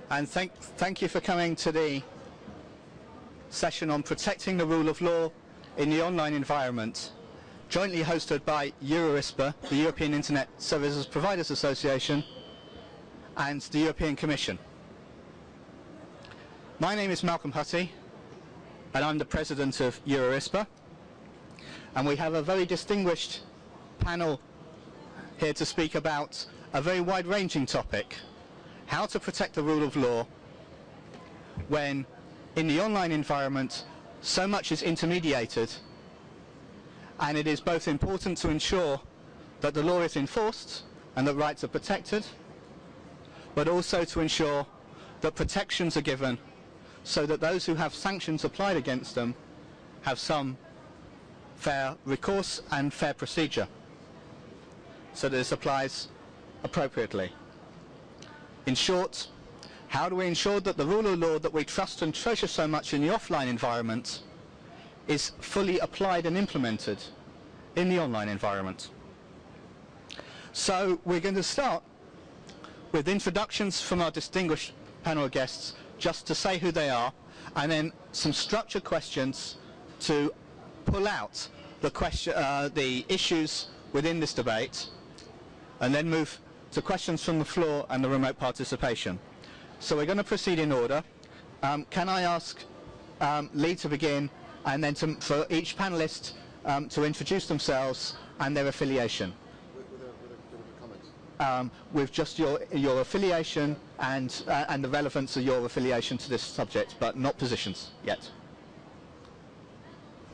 and thank you for coming to the session on protecting the rule of law in the online environment, jointly hosted by EuroISPA, the European Internet Services Providers Association, and the European Commission. My name is Malcolm Hutty, and I'm the president of EuroISPA, and we have a very distinguished panel here to speak about a very wide-ranging topic: how to protect the rule of law when in the online environment so much is intermediated, and it is both important to ensure that the law is enforced and that rights are protected, but also to ensure that protections are given so that those who have sanctions applied against them have some fair recourse and fair procedure, so that this applies appropriately. In short, how do we ensure that the rule of law that we trust and treasure so much in the offline environment is fully applied and implemented in the online environment? So we're going to start with introductions from our distinguished panel of guests, just to say who they are, and then some structured questions to pull out the issues within this debate, and then move to questions from the floor and the remote participation. So we're going to proceed in order. Can I ask Lee to begin, and then for each panelist to introduce themselves and their affiliation? With just your affiliation and the relevance of your affiliation to this subject, but not positions yet.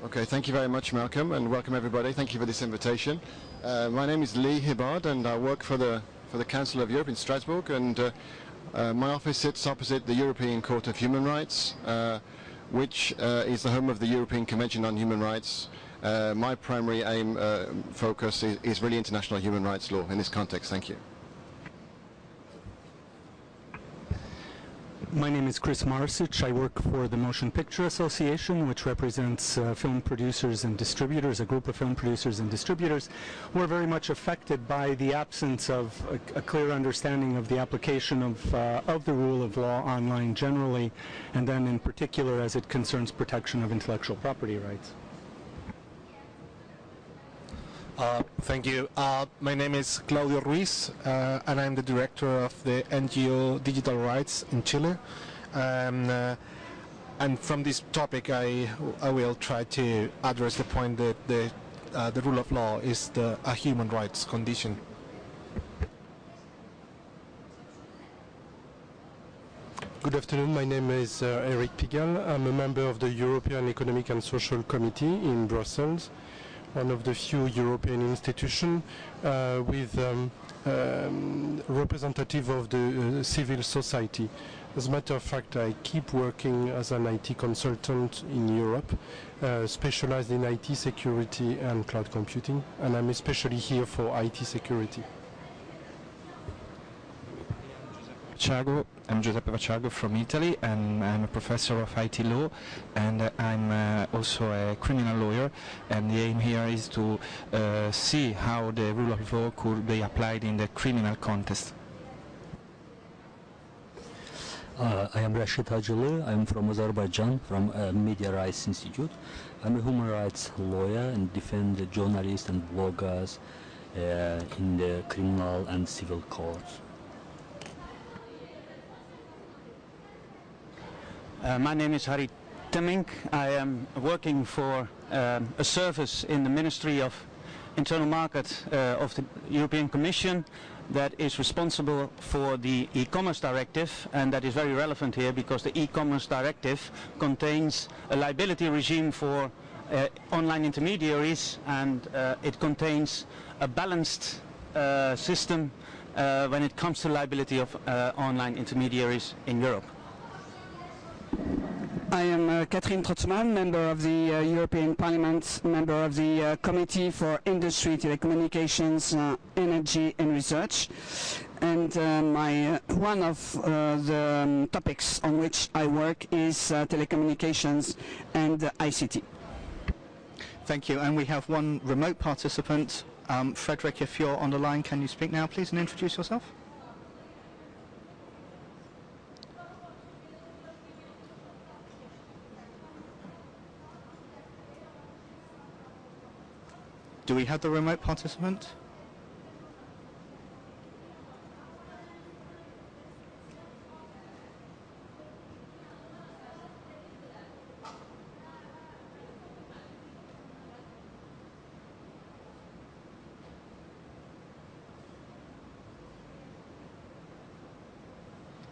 Okay, thank you very much, Malcolm, and welcome everybody. Thank you for this invitation. My name is Lee Hibbard, and I work for the Council of Europe in Strasbourg, and my office sits opposite the European Court of Human Rights, which is the home of the European Convention on Human Rights. My primary focus is really international human rights law in this context. Thank you. My name is Chris Marsic. I work for the Motion Picture Association, which represents film producers and distributors, a group of film producers and distributors who are very much affected by the absence of a clear understanding of the application of the rule of law online generally, and then in particular as it concerns protection of intellectual property rights. Thank you. My name is Claudio Ruiz, and I'm the director of the NGO Digital Rights in Chile. And from this topic, I will try to address the point that the rule of law is a human rights condition. Good afternoon, my name is Eric Pigalle. I'm a member of the European Economic and Social Committee in Brussels, one of the few European institutions with representative of the civil society. As a matter of fact, I keep working as an IT consultant in Europe, specialized in IT security and cloud computing, and I'm especially here for IT security. I'm Giuseppe Vacciago from Italy, and I'm a professor of IT law, and I'm also a criminal lawyer, and the aim here is to see how the rule of law could be applied in the criminal context. I am Rashid Hajili. I'm from Azerbaijan, from Media Rights Institute. I'm a human rights lawyer and defend journalists and bloggers in the criminal and civil courts. My name is Harry Temmink. I am working for a service in the Ministry of Internal Market of the European Commission that is responsible for the e-commerce directive, and that is very relevant here because the e-commerce directive contains a liability regime for online intermediaries, and it contains a balanced system when it comes to liability of online intermediaries in Europe. I am Catherine Trotzman, member of the European Parliament, member of the Committee for Industry, Telecommunications, Energy and Research. And one of the topics on which I work is telecommunications and ICT. Thank you. And we have one remote participant. Frederick, if you're on the line, can you speak now, please, and introduce yourself? Do we have the remote participant?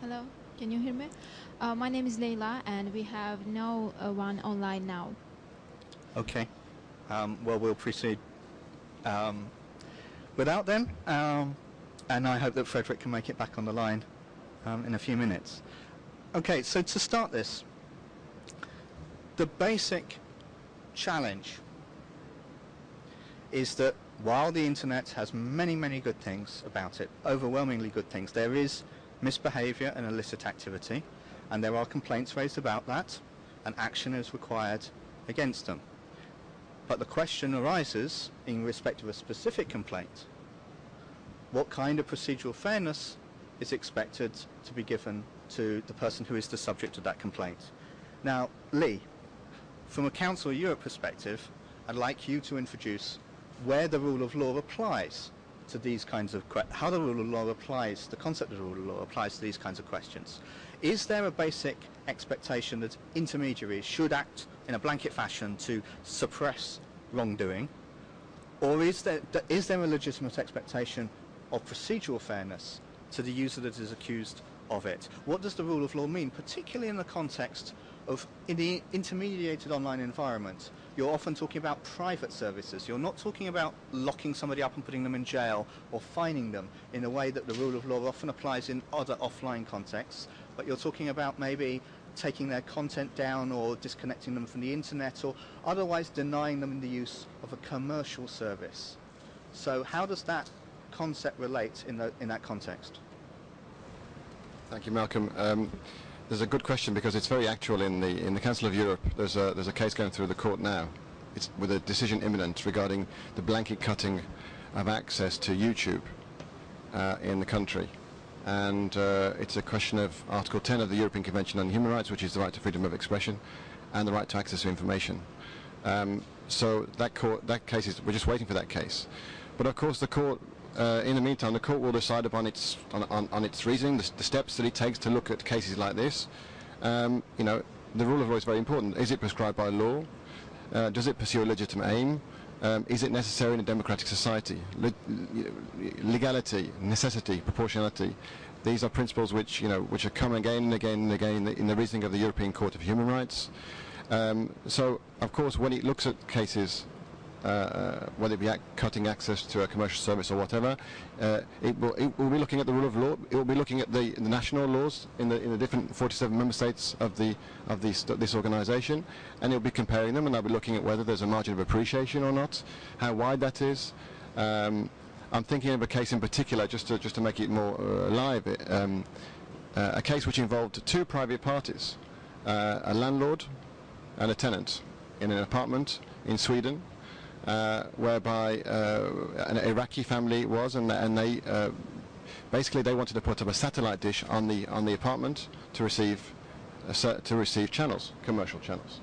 Hello, can you hear me? My name is Leila, and we have no one online now. Okay. Well, we'll proceed without them, and I hope that Frederick can make it back on the line in a few minutes. Okay, so to start this, the basic challenge is that while the internet has many, many good things about it, overwhelmingly good things, there is misbehavior and illicit activity, and there are complaints raised about that, and action is required against them. But the question arises, in respect of a specific complaint, what kind of procedural fairness is expected to be given to the person who is the subject of that complaint? Now, Lee, from a Council of Europe perspective, I'd like you to introduce where the rule of law applies to these kinds of how the rule of law applies, the concept of the rule of law applies to these kinds of questions. Is there a basic expectation that intermediaries should act in a blanket fashion to suppress wrongdoing, or is there a legitimate expectation of procedural fairness to the user that is accused of it? What does the rule of law mean, particularly in the context of, in the intermediated online environment, you're often talking about private services. You're not talking about locking somebody up and putting them in jail or fining them in a way that the rule of law often applies in other offline contexts, but you're talking about maybe taking their content down or disconnecting them from the internet or otherwise denying them the use of a commercial service. So how does that concept relate in that context? Thank you, Malcolm. There's a good question because it's very actual in the Council of Europe. There's a case going through the court now. It's with a decision imminent regarding the blanket cutting of access to YouTube in the country, and it's a question of Article 10 of the European Convention on Human Rights, which is the right to freedom of expression and the right to access to information. So that case is, we're just waiting for that case. But of course the court, in the meantime, the court will decide upon its reasoning, the steps that it takes to look at cases like this. You know, the rule of law is very important. Is it prescribed by law? Does it pursue a legitimate aim? Is it necessary in a democratic society? Legality, necessity, proportionality. These are principles which which are come again and again and again in the reasoning of the European Court of Human Rights. So, of course, when it looks at cases, whether it be cutting access to a commercial service or whatever, it will be looking at the rule of law. It will be looking at the national laws in the different 47 member states of this organisation, and it will be comparing them, and I'll be looking at whether there's a margin of appreciation or not, how wide that is. I'm thinking of a case in particular, just to make it more live. A case which involved two private parties, a landlord and a tenant, in an apartment in Sweden. Whereby an Iraqi family was, and they basically they wanted to put up a satellite dish on the apartment to receive channels, commercial channels.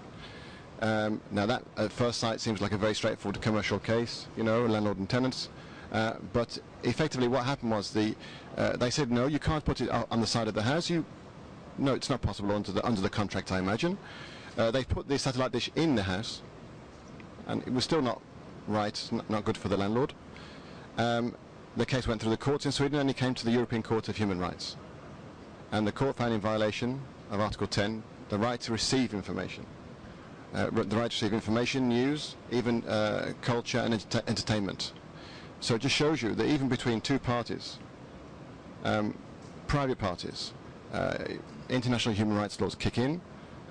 Now that at first sight seems like a very straightforward commercial case, landlord and tenants. But effectively, what happened was they said, no, you can't put it on the side of the house. No, it's not possible under the contract, I imagine. They put the satellite dish in the house, and it was still not right, not good for the landlord. The case went through the courts in Sweden, and it came to the European Court of Human Rights. And the court found in violation of Article 10 the right to receive information. The right to receive information, news, even culture and entertainment. So it just shows you that even between two parties, private parties, international human rights laws kick in,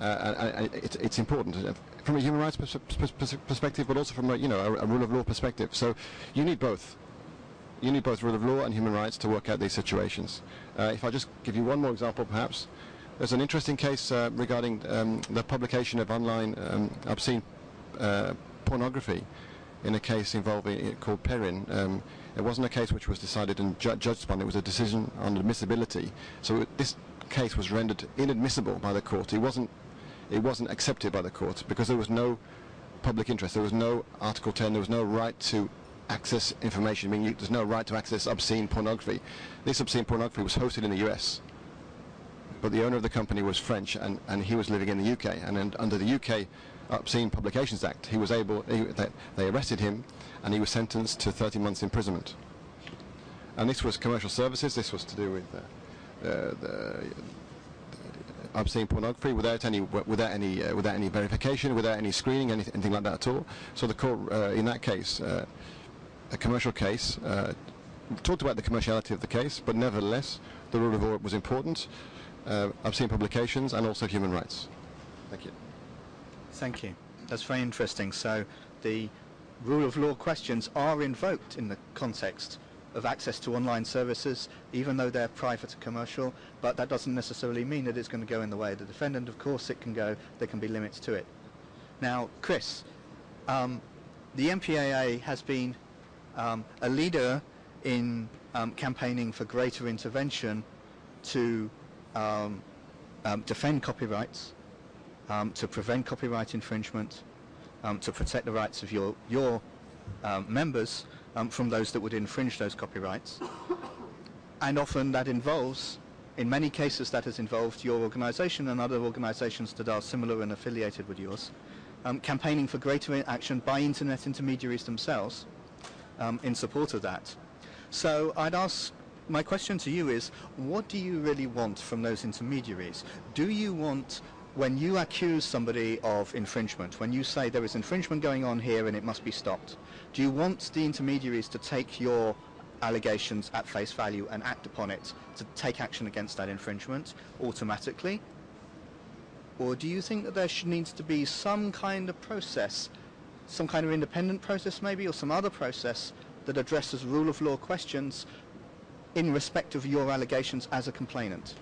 and it's important from a human rights perspective, but also from a rule of law perspective. So you need both. You need both rule of law and human rights to work out these situations. If I just give you one more example, perhaps, there's an interesting case regarding the publication of online obscene pornography in a case involving called Perrin. It wasn't a case which was decided and judged upon. It was a decision on admissibility. So this case was rendered inadmissible by the court. It wasn't accepted by the court because there was no public interest. There was no Article 10, there was no right to access information, meaning there's no right to access obscene pornography. This obscene pornography was hosted in the US, but the owner of the company was French, and he was living in the UK, and then under the UK Obscene Publications Act, he was able, they arrested him, and he was sentenced to 30 months imprisonment. And this was commercial services. This was to do with the obscene pornography without any verification, without any screening, anything like that at all. So the court, in that case, a commercial case, talked about the commerciality of the case, but nevertheless, the rule of law was important, obscene publications, and also human rights. Thank you. Thank you. That's very interesting. So the rule of law questions are invoked in the context of access to online services, even though they're private and commercial, but that doesn't necessarily mean that it's going to go in the way of the defendant. Of course it can go, there can be limits to it. Now, Chris, the MPAA has been a leader in campaigning for greater intervention to defend copyrights, to prevent copyright infringement, to protect the rights of your members from those that would infringe those copyrights. And often that involves, in many cases that has involved your organization and other organizations that are similar and affiliated with yours, campaigning for greater action by internet intermediaries themselves in support of that. So I'd ask, my question to you is, what do you really want from those intermediaries? Do you want, when you accuse somebody of infringement, when you say there is infringement going on here and it must be stopped, do you want the intermediaries to take your allegations at face value and act upon it, to take action against that infringement automatically? Or do you think that there needs to be some kind of process, some kind of independent process maybe, or some other process that addresses rule of law questions in respect of your allegations as a complainant?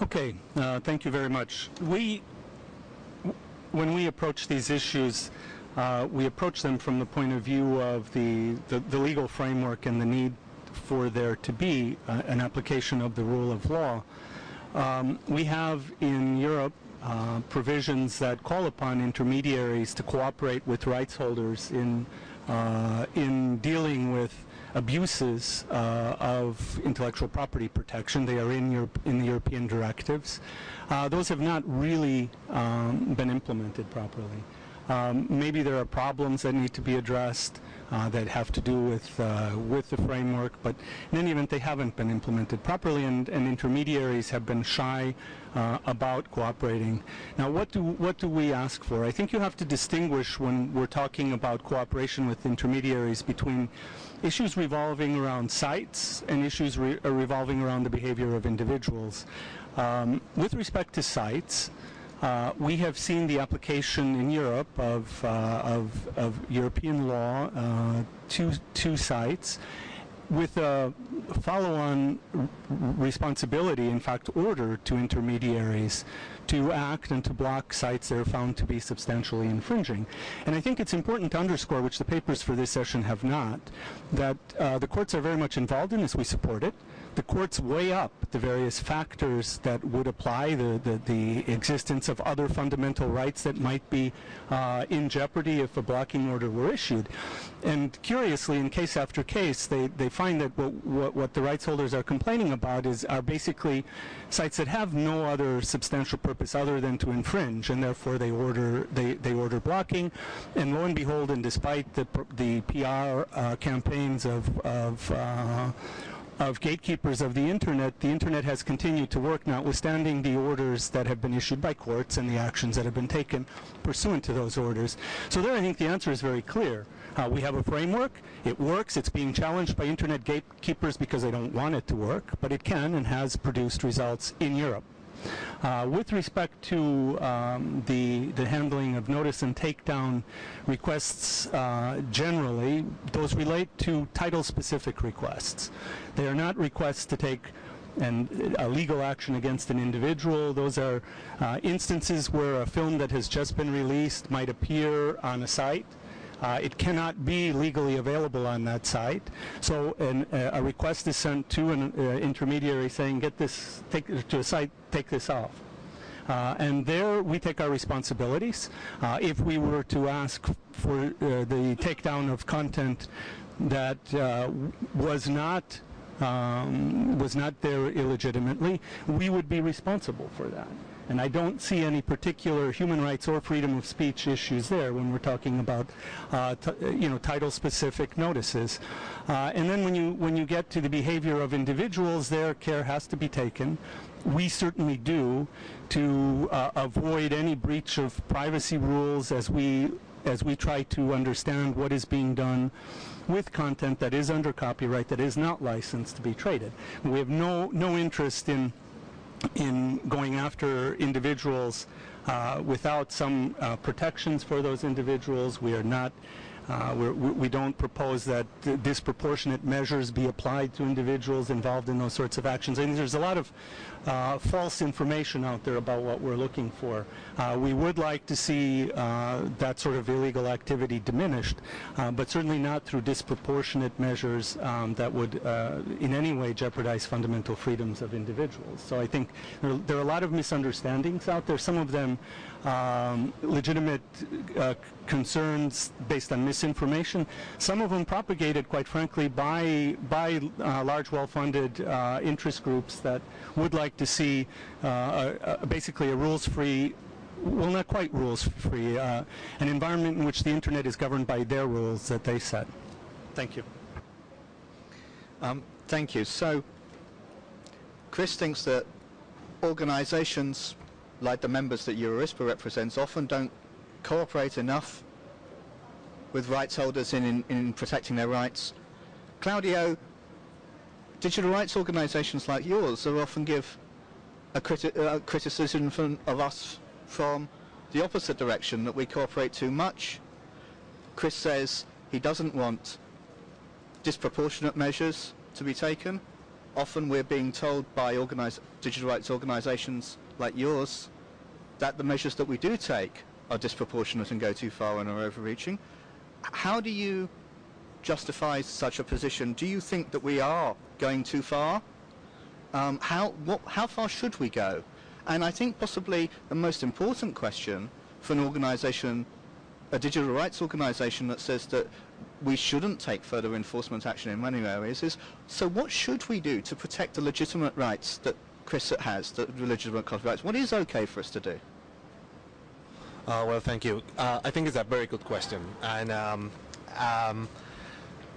Okay, thank you very much. When we approach these issues, we approach them from the point of view of the legal framework and the need for there to be an application of the rule of law. We have in Europe provisions that call upon intermediaries to cooperate with rights holders in dealing with abuses of intellectual property protection. They are in the European directives. Those have not really been implemented properly. Maybe there are problems that need to be addressed that have to do with the framework, but in any event, they haven't been implemented properly, and intermediaries have been shy about cooperating. Now, what do we ask for? I think you have to distinguish when we're talking about cooperation with intermediaries between issues revolving around sites and issues revolving around the behavior of individuals. With respect to sites, we have seen the application in Europe of European law to sites with a follow-on responsibility, in fact order to intermediaries to act and to block sites that are found to be substantially infringing. And I think it's important to underscore, which the papers for this session have not, that the courts are very much involved in this. We support it. The courts weigh up the various factors that would apply, the existence of other fundamental rights that might be in jeopardy if a blocking order were issued. And curiously, in case after case, they find that what the rights holders are complaining about are basically sites that have no other substantial purpose other than to infringe, and therefore they order blocking. And lo and behold, and despite the PR campaigns of gatekeepers of the Internet has continued to work, notwithstanding the orders that have been issued by courts and the actions that have been taken pursuant to those orders. So there I think the answer is very clear. We have a framework, it works, it's being challenged by Internet gatekeepers because they don't want it to work, but it can and has produced results in Europe. With respect to the handling of notice and takedown requests generally, those relate to title-specific requests. They are not requests to take a legal action against an individual. Those are instances where a film that has just been released might appear on a site It cannot be legally available on that site. So a request is sent to an intermediary saying, get this, to a site, take this off. And there we take our responsibilities. If we were to ask for the takedown of content that was not there illegitimately, we would be responsible for that. And I don't see any particular human rights or freedom of speech issues there when we're talking about, title-specific notices. And then when you get to the behavior of individuals, there care has to be taken. We certainly do to avoid any breach of privacy rules as we try to understand what is being done with content that is under copyright, that is not licensed to be traded. We have no interest in going after individuals without some protections for those individuals. We are not. We don't propose that disproportionate measures be applied to individuals involved in those sorts of actions. And there's a lot of false information out there about what we're looking for. We would like to see that sort of illegal activity diminished, but certainly not through disproportionate measures that would in any way jeopardize fundamental freedoms of individuals. So I think there are a lot of misunderstandings out there, some of them legitimate concerns based on misinformation, some of them propagated, quite frankly, by large, well-funded interest groups that would like to see basically a rules-free, well, not quite rules-free, an environment in which the internet is governed by their rules that they set. Thank you. Thank you. So, Chris thinks that organizations like the members that EuroISPA represents often don't cooperate enough with rights holders in protecting their rights. Claudio, digital rights organizations like yours are often give a criticism of us from the opposite direction, that we cooperate too much. Chris says he doesn't want disproportionate measures to be taken. Often we're being told by digital rights organizations like yours that the measures that we do take are disproportionate and go too far and are overreaching. How do you justify such a position? Do you think that we are going too far? How far should we go? And I think possibly the most important question for an organization, a digital rights organization that says that we shouldn't take further enforcement action in many areas is, so what should we do to protect the legitimate rights that Chris has, the legitimate copyrights? What is okay for us to do? Well, thank you. I think it's a very good question. And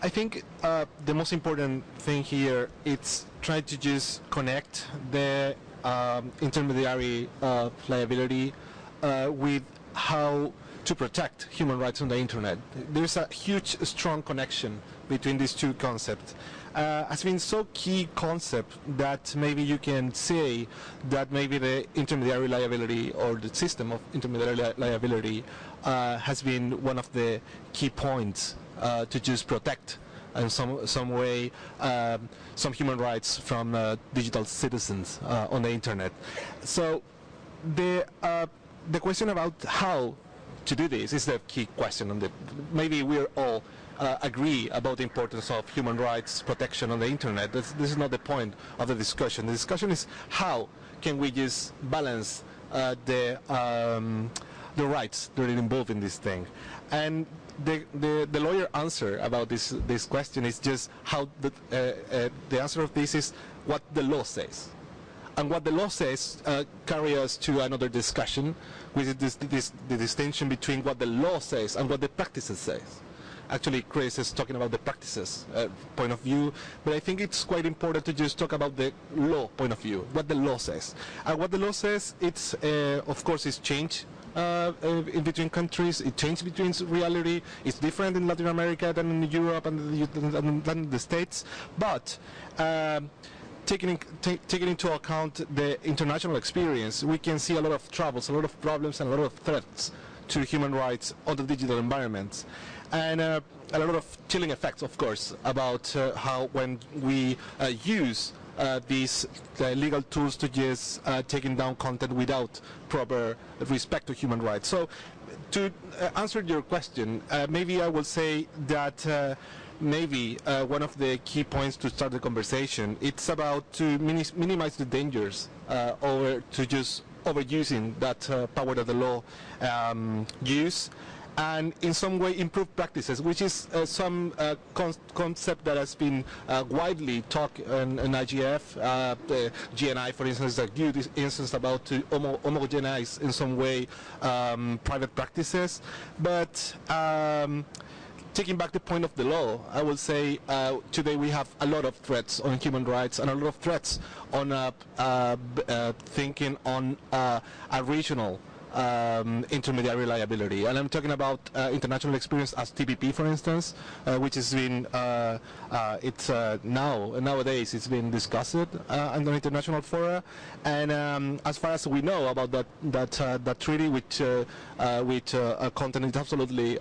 I think the most important thing here is try to just connect the intermediary liability with how to protect human rights on the internet. There's a huge, strong connection between these two concepts. Has been so key concept that maybe you can say that maybe the intermediary liability or the system of intermediary liability has been one of the key points to just protect in some way some human rights from digital citizens on the internet. So the question about how to do this is the key question. And maybe we're all agree about the importance of human rights protection on the internet. This is not the point of the discussion. The discussion is how can we just balance the rights that are involved in this thing. And the lawyer answer about this question is just how the answer of this is what the law says. And what the law says carry us to another discussion, which is the distinction between what the law says and what the practices says. Actually, Chris is talking about the practices point of view, but I think it's quite important to just talk about the law point of view, what the law says. And what the law says, it's of course, it's changed in between countries. It changed between reality. It's different in Latin America than in Europe and than the States. But taking into account the international experience, we can see a lot of troubles, a lot of problems, and a lot of threats to human rights on the digital environments. And a lot of chilling effects, of course, about how when we use these legal tools to just taking down content without proper respect to human rights. So to answer your question, maybe I will say that maybe one of the key points to start the conversation, it's about to minimize the dangers or to just overusing that power that the law use, and in some way improve practices, which is some concept that has been widely talked in IGF. The GNI, for instance, that you this instance about to homogenize in some way private practices. But taking back the point of the law, I will say today we have a lot of threats on human rights and a lot of threats on thinking on a regional intermediary liability, and I'm talking about international experience as TPP, for instance, which has been nowadays it's been discussed under international fora, and as far as we know about that treaty, which content is absolutely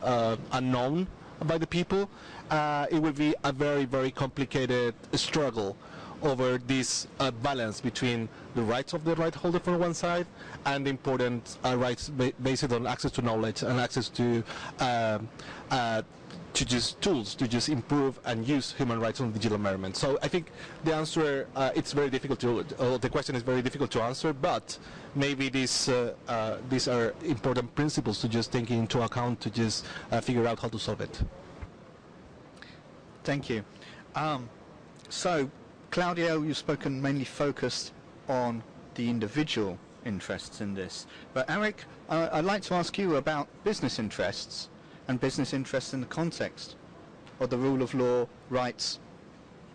unknown by the people, it will be a very, very complicated struggle over this balance between the rights of the right holder from one side and the important rights based on access to knowledge and access to just tools to just improve and use human rights on the digital environment. So I think the answer, it's very difficult to, the question is very difficult to answer, but maybe these are important principles to just take into account to just figure out how to solve it. Thank you. So Claudio, you've spoken mainly focused on the individual interests in this. But Eric, I'd like to ask you about business interests and business interests in the context of the rule of law rights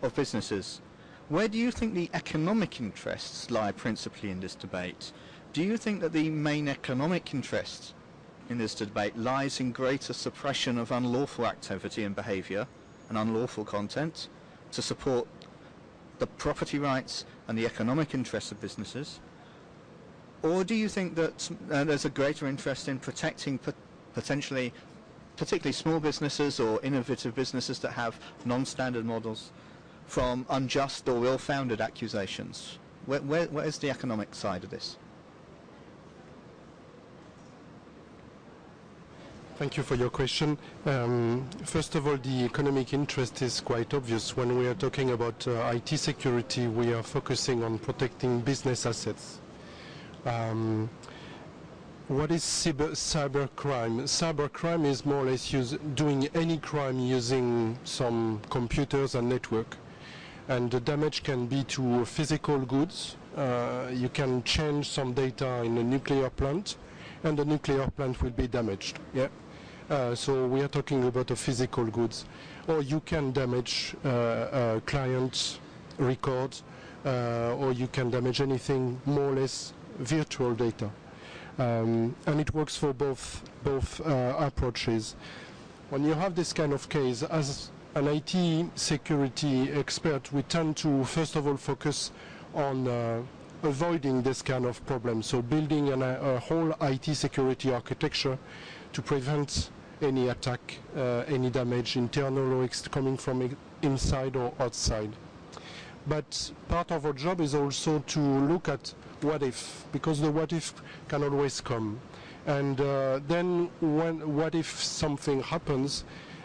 of businesses. Where do you think the economic interests lie principally in this debate? Do you think that the main economic interest in this debate lies in greater suppression of unlawful activity and behaviour and unlawful content to support the property rights and the economic interests of businesses? Or do you think that there's a greater interest in protecting particularly small businesses or innovative businesses that have non-standard models from unjust or ill-founded accusations? Where is the economic side of this? Thank you for your question. First of all, the economic interest is quite obvious. When we are talking about IT security, we are focusing on protecting business assets. What is cybercrime? Cybercrime is more or less doing any crime using some computers and network. And the damage can be to physical goods. You can change some data in a nuclear plant, and the nuclear plant will be damaged. Yeah. So we are talking about the physical goods. Or you can damage client records, or you can damage anything more or less virtual data. And it works for both approaches. When you have this kind of case, as an IT security expert, we tend to first of all focus on avoiding this kind of problem. So building a whole IT security architecture to prevent any attack, any damage, internal or coming from inside or outside. But part of our job is also to look at what if, because the what if can always come. And then what if something happens,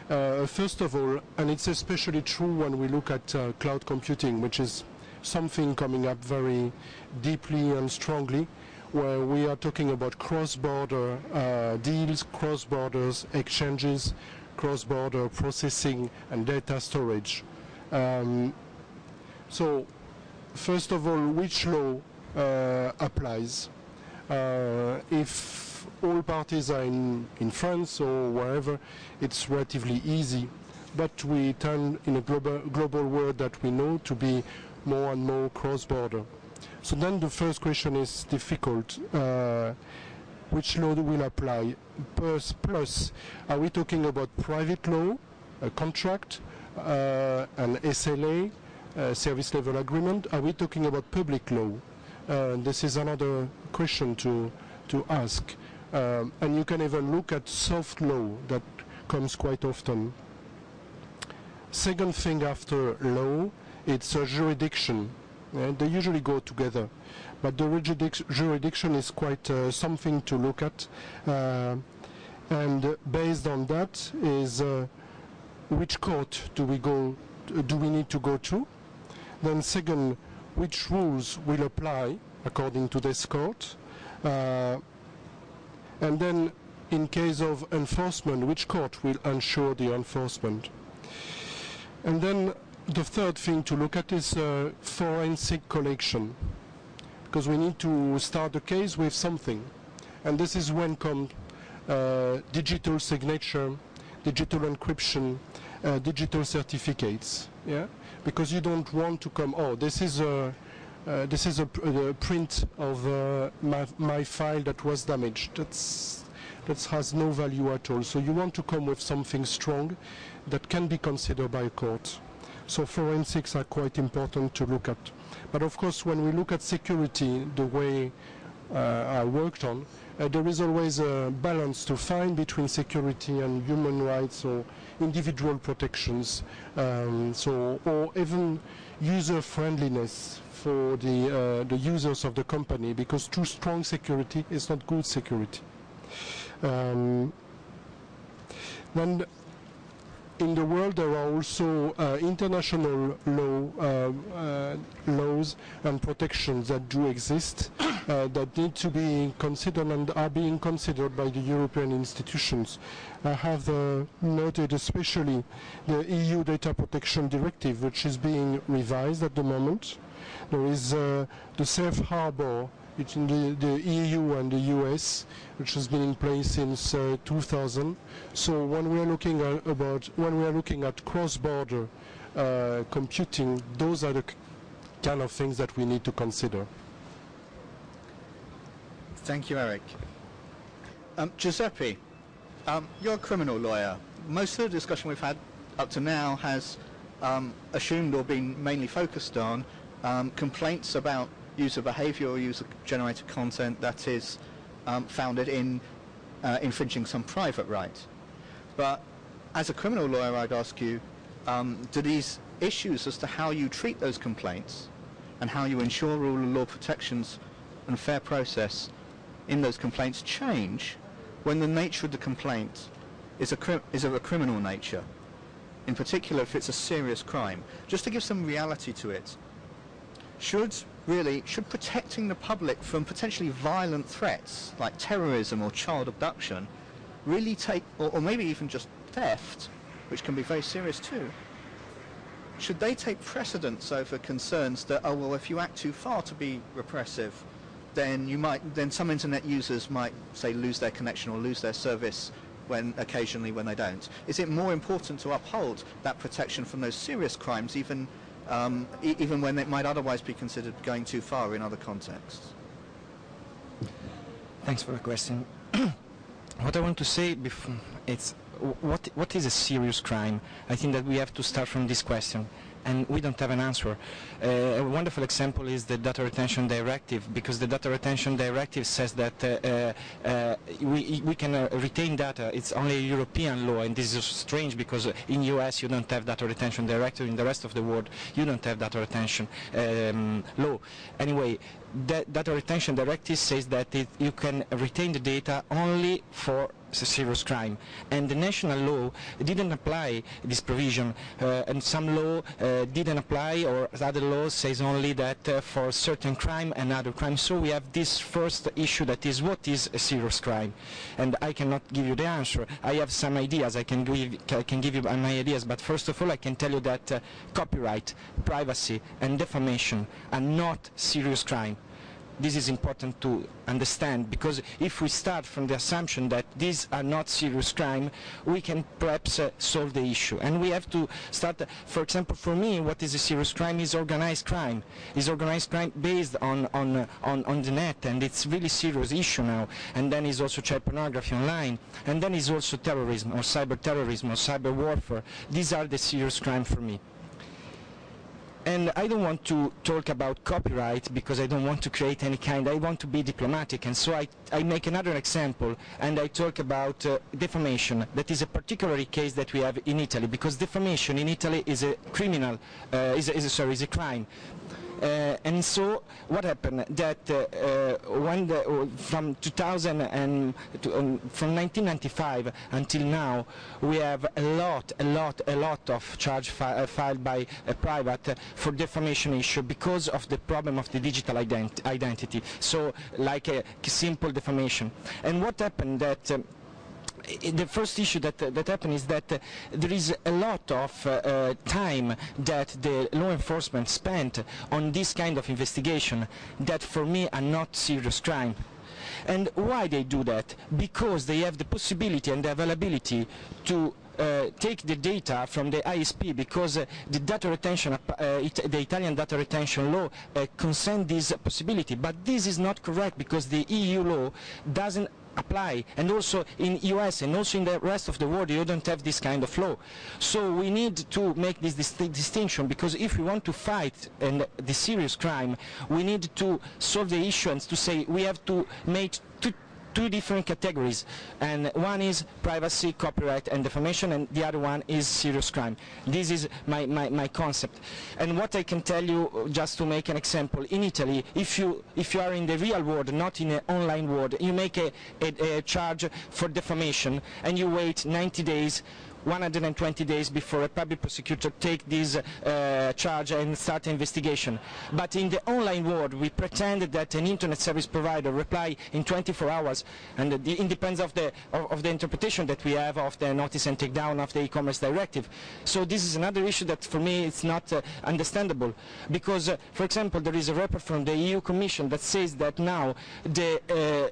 first of all, and it's especially true when we look at cloud computing, which is something coming up very deeply and strongly, where we are talking about cross-border deals, cross-border exchanges, cross-border processing and data storage. So, first of all, which law applies? If all parties are in France or wherever, it's relatively easy. But we turn in a global world that we know to be more and more cross-border. So then the first question is difficult. Which law will apply? Plus, are we talking about private law, a contract, an SLA, service level agreement? Are we talking about public law? This is another question to ask. And you can even look at soft law that comes quite often. Second thing after law, it's a jurisdiction. They usually go together, but the jurisdiction is quite something to look at, and based on that is which court do we need to go to? Then second, which rules will apply according to this court? And then in case of enforcement, which court will ensure the enforcement? And then the third thing to look at is forensic collection, because we need to start the case with something. And this is when comes digital signature, digital encryption, digital certificates. Yeah, because you don't want to come, oh, this is a print of my file that was damaged. That has no value at all. So you want to come with something strong that can be considered by a court. So forensics are quite important to look at. But of course, when we look at security, the way I worked on, there is always a balance to find between security and human rights or individual protections, or even user friendliness for the users of the company, because too strong security is not good security. Then in the world there are also international laws and protections that do exist that need to be considered and are being considered by the European institutions. I have noted especially the EU Data Protection Directive, which is being revised at the moment. There is the safe harbor between the EU and the US, which has been in place since 2000. So when we are looking at cross-border computing, those are the kind of things that we need to consider. Thank you, Eric. Giuseppe, you're a criminal lawyer. Most of the discussion we've had up to now has assumed or been mainly focused on complaints about user behavior or user-generated content that is founded in infringing some private right. But as a criminal lawyer, I'd ask you, do these issues as to how you treat those complaints and how you ensure rule of law protections and fair process in those complaints change when the nature of the complaint is of a criminal nature, in particular if it's a serious crime? Just to give some reality to it, should protecting the public from potentially violent threats like terrorism or child abduction really take, or maybe even just theft, which can be very serious too, should they take precedence over concerns that, oh well, if you act too far to be repressive, then some internet users might, say, lose their connection or lose their service occasionally when they don't? Is it more important to uphold that protection from those serious crimes, even when it might otherwise be considered going too far in other contexts? Thanks for the question. What I want to say it's what is a serious crime? I think that we have to start from this question, and we don't have an answer. A wonderful example is the Data Retention Directive, because the Data Retention Directive says that we can retain data. It's only a European law, and this is strange because in US you don't have Data Retention Directive, in the rest of the world you don't have Data Retention law. Anyway, the Data Retention Directive says that you can retain the data only for a serious crime, and the national law didn't apply this provision, and some law didn't apply, or other laws says only that for certain crime and other crimes. So we have this first issue, that is, what is a serious crime? And I cannot give you the answer. I have some ideas. I can give you my ideas, but first of all I can tell you that copyright, privacy and defamation are not serious crime. This is important to understand, because if we start from the assumption that these are not serious crime, we can perhaps solve the issue. And we have to start, for example, for me, what is a serious crime is organized crime. Is organized crime based on the net, and it's really serious issue now. And then is also child pornography online, and then is also terrorism or cyber terrorism or cyber warfare. These are the serious crime for me. And I don't want to talk about copyright because I don't want to create any kind, I want to be diplomatic, and so I make another example, and I talk about defamation. That is a particular case that we have in Italy, because defamation in Italy is a criminal, is a crime. And so what happened that from 2000 and from 1995 until now, we have a lot of charge filed by private for defamation issue because of the problem of the digital identity. So like a simple defamation. And what happened that the first issue that happened is that there is a lot of time that the law enforcement spent on this kind of investigation that for me are not serious crime. And why they do that? Because they have the possibility and the availability to take the data from the ISP, because the data retention, the Italian data retention law consent this possibility. But this is not correct because the EU law doesn't apply, and also in US and also in the rest of the world you don't have this kind of law. So we need to make this distinction, because if we want to fight the serious crime, we need to solve the issue and to say we have to make two different categories, and one is privacy, copyright and defamation, and the other one is serious crime. This is my concept. And what I can tell you, just to make an example, in Italy, if you are in the real world, not in an online world, you make a charge for defamation and you wait 90 days 120 days before a public prosecutor take this charge and start an investigation. But in the online world, we pretend that an internet service provider reply in 24 hours, and it depends of the interpretation that we have of the notice and takedown of the e-commerce directive. So this is another issue that for me it's not understandable, because for example there is a report from the EU Commission that says that now the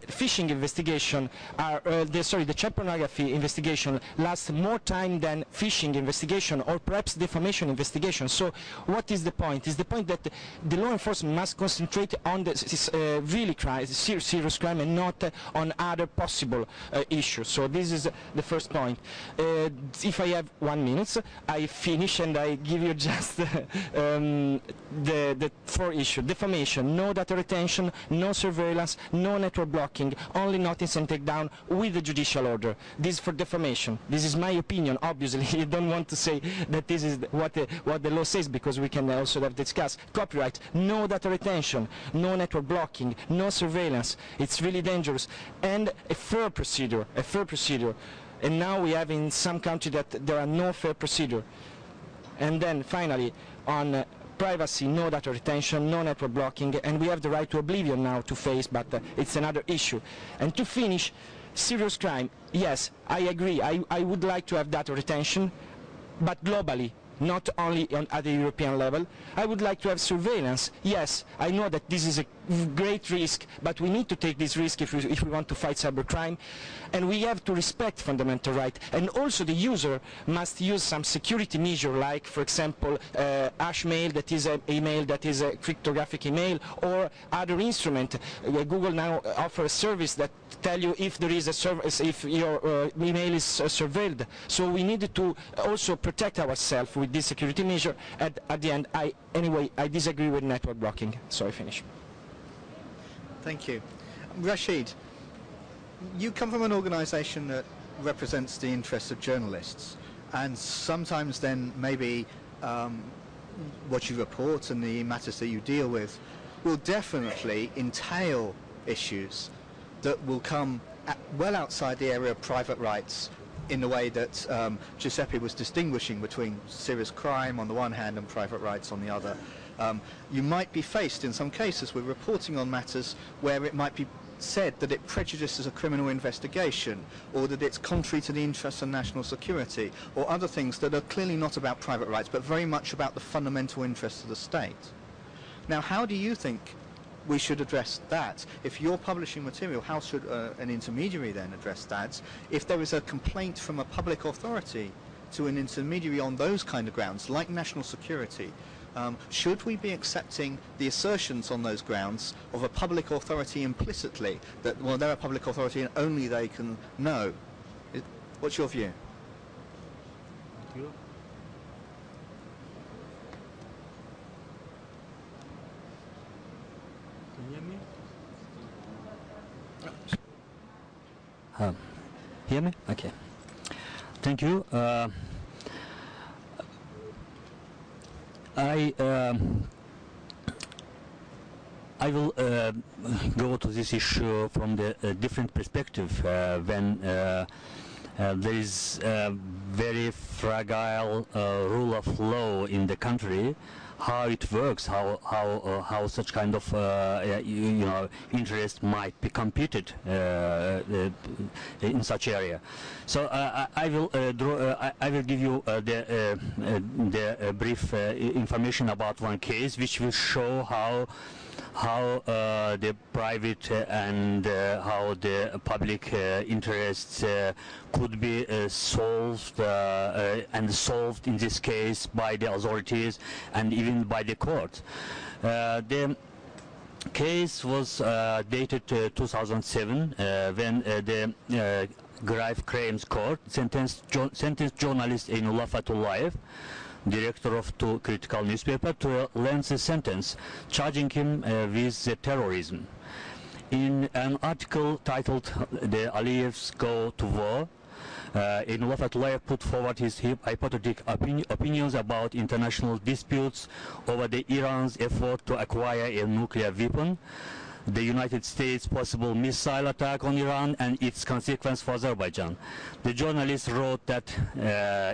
phishing investigation the child pornography investigation lasts more time than phishing investigation or perhaps defamation investigation. So what is the point? Is the point that the law enforcement must concentrate on the really serious crime and not on other possible issues. So this is the first point. If I have 1 minute, I finish and I give you just the four issues. Defamation, no data retention, no surveillance, no network blocking, only notice and takedown with the judicial order. This is for defamation. This is my opinion. Obviously, you don't want to say that this is what the law says, because we can also have discussed. Copyright, no data retention, no network blocking, no surveillance. It's really dangerous. And a fair procedure, And now we have in some countries that there are no fair procedure. And then finally, on privacy, no data retention, no network blocking, and we have the right to oblivion now to face, but it's another issue. And to finish, serious crime, yes, I agree, I would like to have data retention, but globally, not only at the European level. I would like to have surveillance. Yes, I know that this is a great risk, but we need to take this risk if we want to fight cybercrime, and we have to respect fundamental rights. And also the user must use some security measure, like, for example, hash mail, that is an email that is a cryptographic email, or other instrument. Google now offers a service that tell you if there is a service, if your email is surveilled. So we need to also protect ourselves with this security measure. At the end, I disagree with network blocking. So I finish. Thank you. Rashid, you come from an organization that represents the interests of journalists, and sometimes then maybe what you report and the matters that you deal with will definitely entail issues that will come well outside the area of private rights, in the way that Giuseppe was distinguishing between serious crime on the one hand and private rights on the other. You might be faced in some cases with reporting on matters where it might be said that it prejudices a criminal investigation, or that it's contrary to the interests of national security, or other things that are clearly not about private rights but very much about the fundamental interests of the state. Now, how do you think we should address that? If you're publishing material, how should an intermediary then address that? If there is a complaint from a public authority to an intermediary on those kind of grounds, like national security, should we be accepting the assertions on those grounds of a public authority implicitly, that, well, they're a public authority and only they can know? What's your view? Hear me? Okay. Thank you. I will go to this issue from the different perspective when there is a very fragile rule of law in the country, how it works, how such kind of interest might be competed in such area. So I will give you the brief information about one case which will show how the private and how the public interests could be solved in this case by the authorities and even by the court. The case was dated 2007 when the Grave Crimes Court sentenced journalist Einullah Fatullayev, director of two critical newspapers, to a lengthy sentence, charging him with terrorism. In an article titled "The Aliyevs Go to War," Einullah Fatullayev put forward his hypothetical opinions about international disputes over Iran's effort to acquire a nuclear weapon, the United States' possible missile attack on Iran, and its consequence for Azerbaijan. The journalist wrote that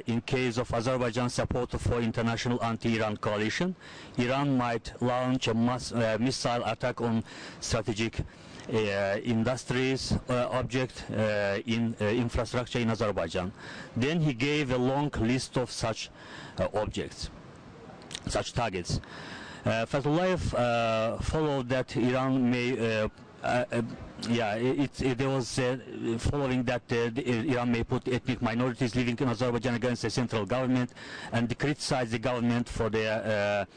in case of Azerbaijan's support for international anti-Iran coalition, Iran might launch a missile attack on strategic industries object in infrastructure in Azerbaijan. Then he gave a long list of such objects, such targets. Fatullayev followed that Iran may, there was following that Iran may put ethnic minorities living in Azerbaijan against the central government and criticize the government for their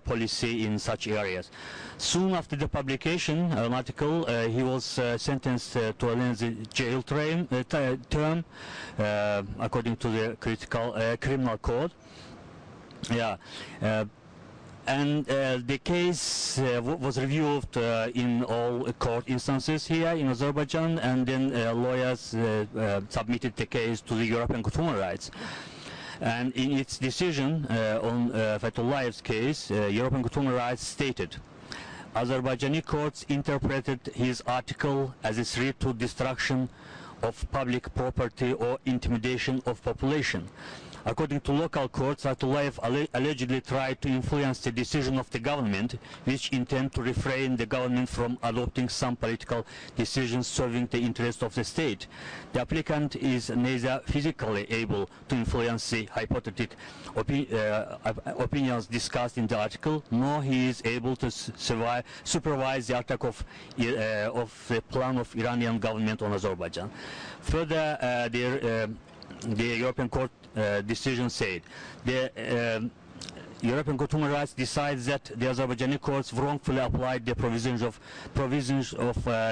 policy in such areas. Soon after the publication of an article, he was sentenced to a lengthy jail term according to the criminal code. And the case was reviewed in all court instances here in Azerbaijan, and then lawyers submitted the case to the European Court of Human Rights. And in its decision on Fatullahev's case, European Court of Human Rights stated, Azerbaijani courts interpreted his article as a threat to destruction of public property or intimidation of population. According to local courts, Fatullayev allegedly tried to influence the decision of the government, which intend to refrain the government from adopting some political decisions serving the interest of the state. The applicant is neither physically able to influence the hypothetical opinions discussed in the article, nor he is able to supervise the attack of the plan of Iranian government on Azerbaijan. Further, the European Court decision said the European Court of Human Rights decides that the Azerbaijani courts wrongfully applied the provisions of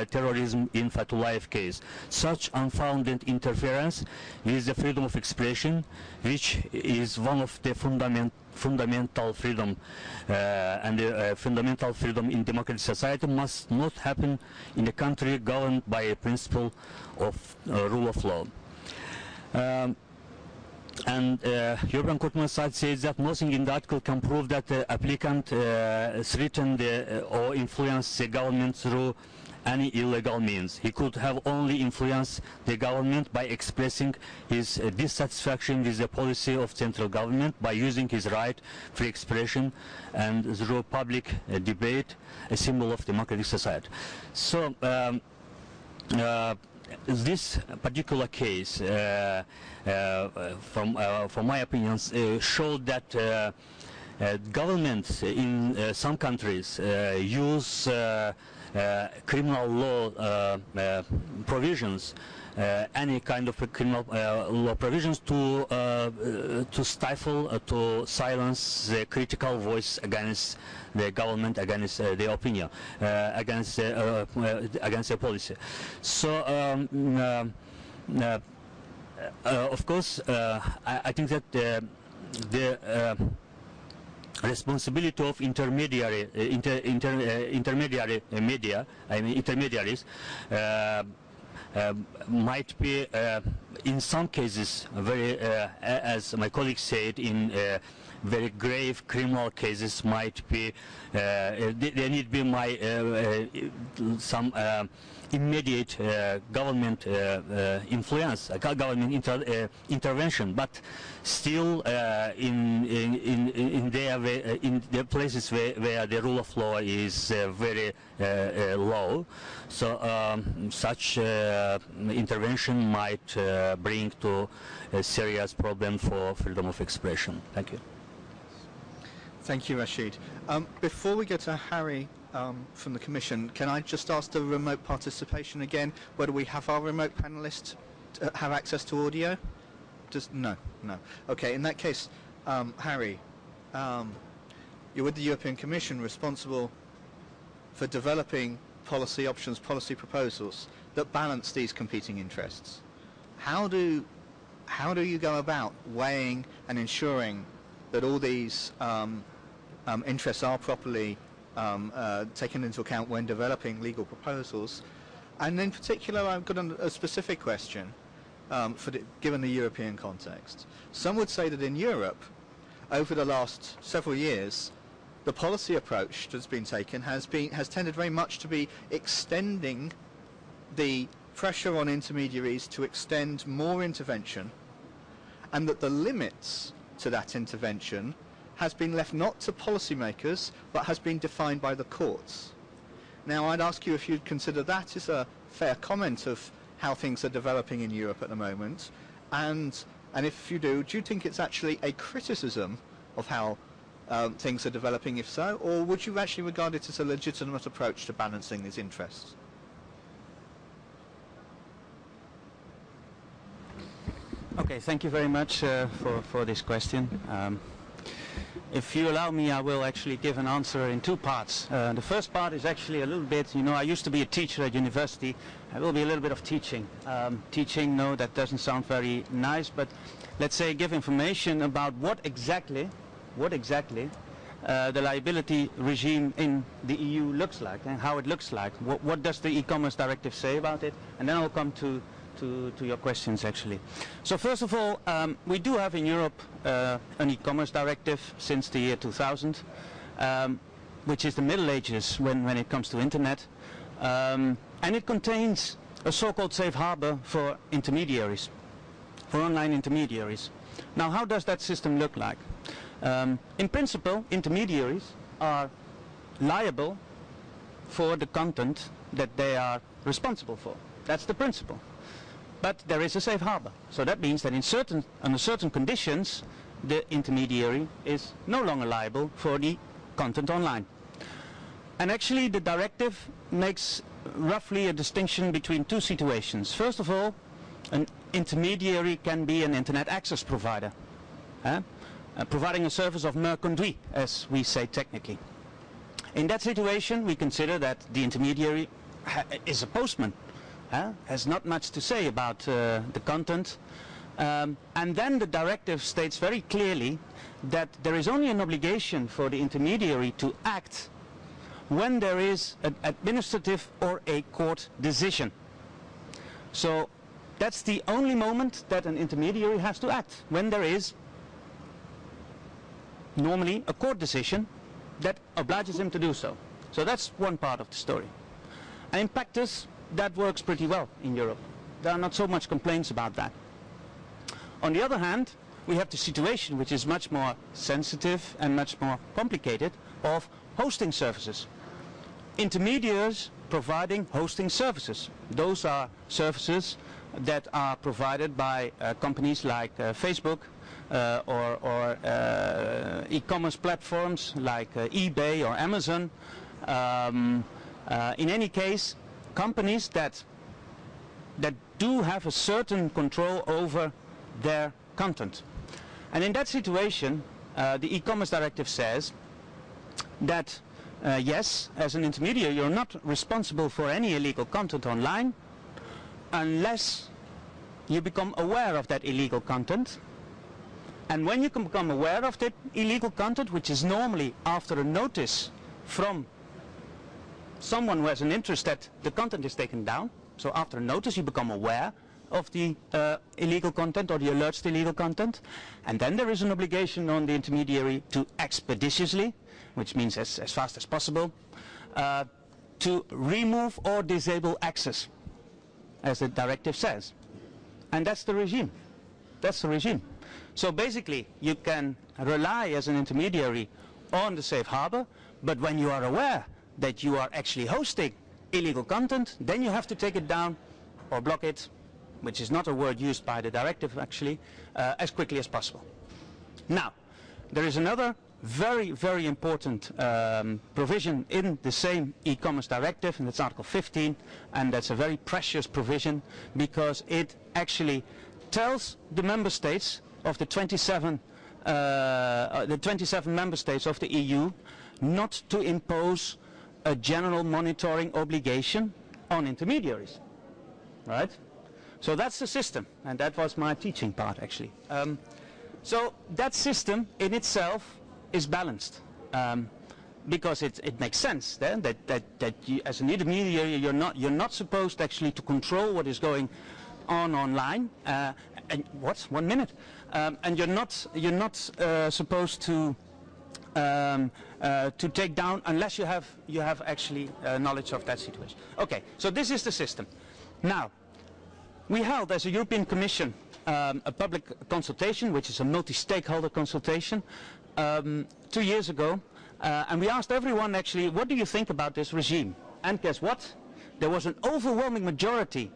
terrorism in Fatullayev case. Such unfounded interference with the freedom of expression, which is one of the fundamental freedom and fundamental freedom in democratic society, must not happen in a country governed by a principle of rule of law. And European Court of Human Rights says that nothing in the article can prove that the applicant threatened or influenced the government through any illegal means. He could have only influenced the government by expressing his dissatisfaction with the policy of central government, by using his right free expression and through public debate, a symbol of democratic society. So this particular case, from my opinions, showed that governments in some countries use criminal law provisions, any kind of criminal law provisions to stifle, to silence the critical voice against the government, against the opinion, against the policy. So, of course, I think that the responsibility of intermediaries might be in some cases, very, as my colleague said, in very grave criminal cases might be, there need to be some immediate government influence, government intervention, but still in the places where the rule of law is very low, so such intervention might bring to a serious problem for freedom of expression. Thank you. Thank you, Rashid. Before we go to Harry from the Commission, can I just ask the remote participation again, whether we have our remote panelists have access to audio? No. Okay, in that case, Harry, you're with the European Commission, responsible for developing policy options, policy proposals that balance these competing interests. How do you go about weighing and ensuring that all these interests are properly taken into account when developing legal proposals? And in particular, I've got a specific question given the European context. Some would say that in Europe, over the last several years, the policy approach that's been taken has tended very much to be extending the pressure on intermediaries to extend more intervention, and that the limits to that intervention has been left not to policymakers, but has been defined by the courts. Now, I'd ask you if you'd consider that as a fair comment of how things are developing in Europe at the moment, and if you do you think it's actually a criticism of how things are developing, if so, or would you actually regard it as a legitimate approach to balancing these interests? Okay, thank you very much for this question. If you allow me, I will actually give an answer in two parts. The first part is actually a little bit, I used to be a teacher at university. I will be a little bit of teaching. Teaching, no, that doesn't sound very nice, but let's say give information about what exactly the liability regime in the EU looks like and how it looks like. What does the e-commerce directive say about it? And then I'll come to your questions, actually. So first of all, we do have in Europe an e-commerce directive since the year 2000, which is the Middle Ages when it comes to internet, and it contains a so-called safe harbor for intermediaries, for online intermediaries. Now, how does that system look like? In principle, intermediaries are liable for the content that they are responsible for. That's the principle. But there is a safe harbor. So that means that under certain conditions, the intermediary is no longer liable for the content online. And actually, the directive makes roughly a distinction between two situations. First of all, an intermediary can be an internet access provider, providing a service of merconduit, as we say technically. In that situation, we consider that the intermediary is a postman. Has not much to say about the content. And then the directive states very clearly that there is only an obligation for the intermediary to act when there is an administrative or a court decision. So that's the only moment that an intermediary has to act, when there is normally a court decision that obliges him to do so. So that's one part of the story. And in practice, that works pretty well in Europe. There are not so much complaints about that. On the other hand, we have the situation, which is much more sensitive and much more complicated, of hosting services. Intermediaries providing hosting services. Those are services that are provided by companies like Facebook or e-commerce platforms like eBay or Amazon. In any case, companies that do have a certain control over their content. And in that situation, the e-commerce directive says that yes, as an intermediary, you're not responsible for any illegal content online unless you become aware of that illegal content. And when you can become aware of that illegal content, which is normally after a notice from someone who has an interest that the content is taken down, so after a notice you become aware of the illegal content or the alerts to illegal content. And then there is an obligation on the intermediary to expeditiously, which means as fast as possible, to remove or disable access, as the directive says. And that's the regime. That's the regime. So basically, you can rely as an intermediary on the safe harbor, but when you are aware that you are actually hosting illegal content, then you have to take it down or block it, which is not a word used by the directive actually, as quickly as possible. Now, there is another very, very important provision in the same e-commerce directive, and that's Article 15, and that's a very precious provision because it actually tells the member states of the 27 member states of the EU not to impose a general monitoring obligation on intermediaries, right? So that's the system, and that was my teaching part actually. So that system in itself is balanced because it makes sense then that you, as an intermediary, you're not supposed actually to control what is going on online. And what? 1 minute. And you're not supposed to take down unless you have actually knowledge of that situation. Okay, so this is the system. Now, we held as a European Commission a public consultation, which is a multi-stakeholder consultation, 2 years ago, and we asked everyone actually, what do you think about this regime? And guess what? There was an overwhelming majority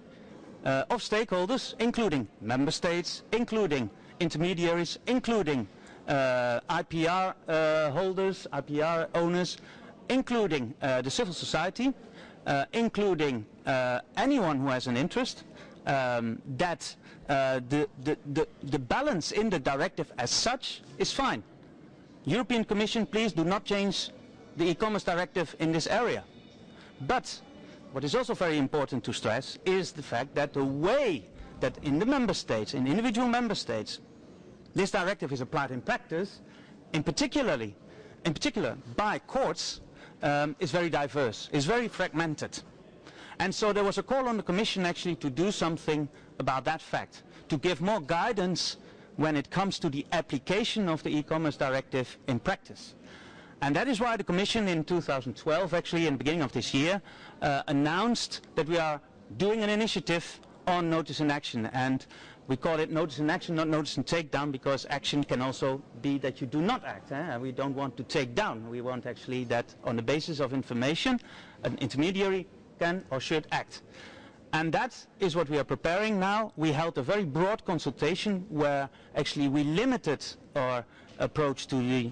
of stakeholders, including member states, including intermediaries, including IPR holders, IPR owners, including the civil society, including anyone who has an interest, that the balance in the directive as such is fine. European Commission, please do not change the e-commerce directive in this area. But what is also very important to stress is the fact that the way that in the member states, in individual member states, this directive is applied in practice, in particular by courts, is very diverse, is very fragmented. And so there was a call on the Commission actually to do something about that fact, to give more guidance when it comes to the application of the e-commerce directive in practice. And that is why the Commission in 2012, actually in the beginning of this year, announced that we are doing an initiative on notice and action. And we call it notice and action, not notice and takedown, because action can also be that you do not act. We don't want to take down. We want actually that on the basis of information, an intermediary can or should act. And that is what we are preparing now. We held a very broad consultation where actually we limited our approach to the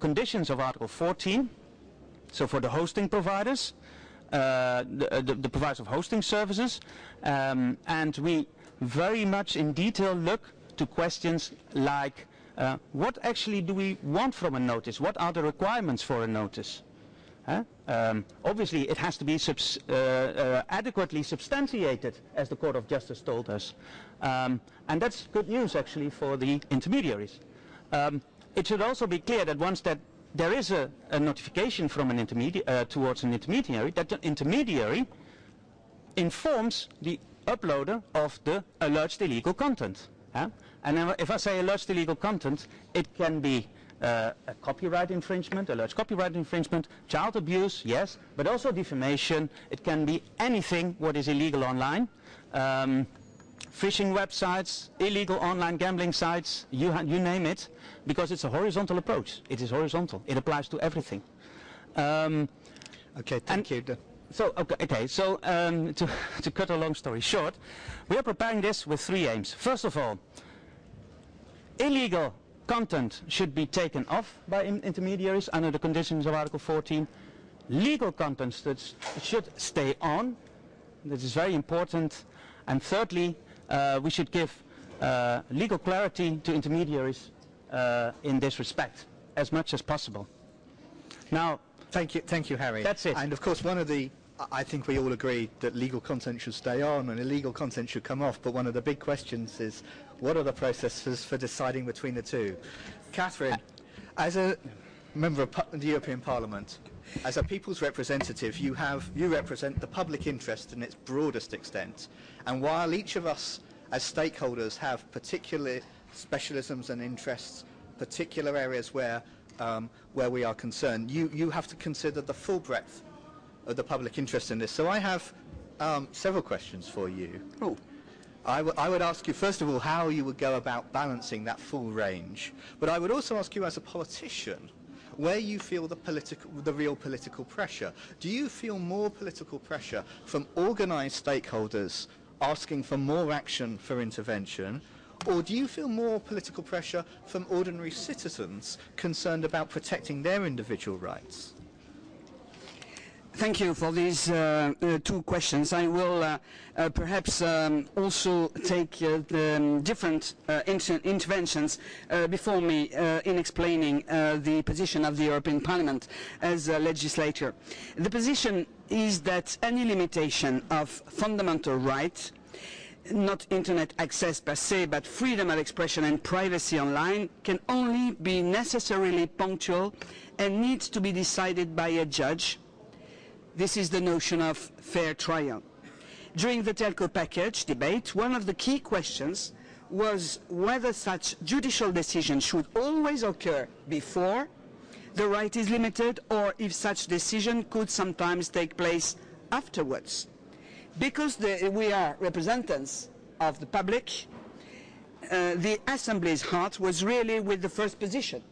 conditions of Article 14. So for the hosting providers, the providers of hosting services, and we very much in detail look to questions like what actually do we want from a notice? What are the requirements for a notice? Obviously it has to be adequately substantiated, as the Court of Justice told us. And that's good news actually for the intermediaries. It should also be clear that once that there is a notification from an towards an intermediary, that the intermediary informs the uploader of the alleged illegal content. And if I say alleged illegal content, it can be a copyright infringement, alleged copyright infringement, child abuse, yes, but also defamation. It can be anything what is illegal online. Phishing websites, illegal online gambling sites, you name it, because it's a horizontal approach. It is horizontal. It applies to everything. Okay, thank you. So, to cut a long story short, we are preparing this with 3 aims. First of all, illegal content should be taken off by intermediaries under the conditions of Article 14. Legal content should stay on. This is very important. And thirdly, we should give legal clarity to intermediaries in this respect as much as possible. Now, thank you, Harry. That's it. And of course, I think we all agree that legal content should stay on and illegal content should come off, but one of the big questions is, what are the processes for deciding between the two? Catherine, as a member of the European Parliament, As a people's representative, you represent the public interest in its broadest extent. And while each of us as stakeholders have particular specialisms and interests, particular areas where we are concerned, you have to consider the full breadth of the public interest in this. So I have several questions for you. Oh. I would ask you, first of all, how you would go about balancing that full range. But I would also ask you, as a politician, where you feel the real political pressure. Do you feel more political pressure from organised stakeholders asking for more action for intervention, or do you feel more political pressure from ordinary citizens concerned about protecting their individual rights? Thank you for these two questions. I will perhaps also take the different interventions before me in explaining the position of the European Parliament as a legislator. The position is that any limitation of fundamental rights, not internet access per se, but freedom of expression and privacy online, can only be necessarily punctual and needs to be decided by a judge. This is the notion of fair trial. During the telco package debate, one of the key questions was whether such judicial decision should always occur before the right is limited, or if such decision could sometimes take place afterwards. Because we are representatives of the public, the Assembly's heart was really with the first position,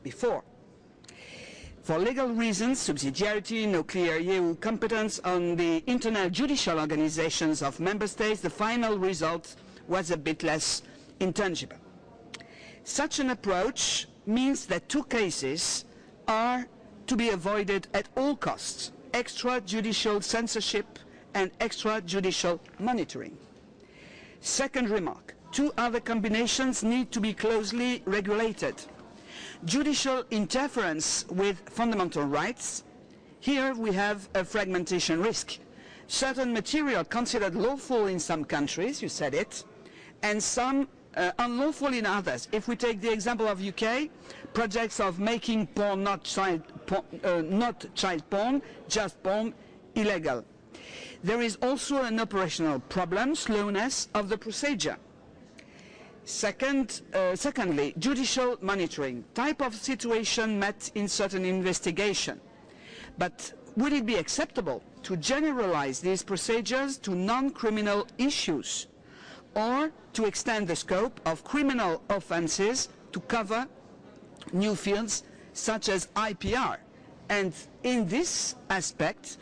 before. For legal reasons, subsidiarity, no clear EU competence on the internal judicial organizations of member states, the final result was a bit less intangible. Such an approach means that two cases are to be avoided at all costs: extrajudicial censorship and extrajudicial monitoring. Second remark, two other combinations need to be closely regulated. Judicial interference with fundamental rights. Here we have a fragmentation risk. Certain material considered lawful in some countries, you said it, and some unlawful in others. If we take the example of UK, projects of making porn, not child porn, just porn, illegal. There is also an operational problem, slowness of the procedure. Secondly, judicial monitoring, type of situation met in certain investigation. But would it be acceptable to generalize these procedures to non-criminal issues, or to extend the scope of criminal offences to cover new fields such as IPR? And in this aspect,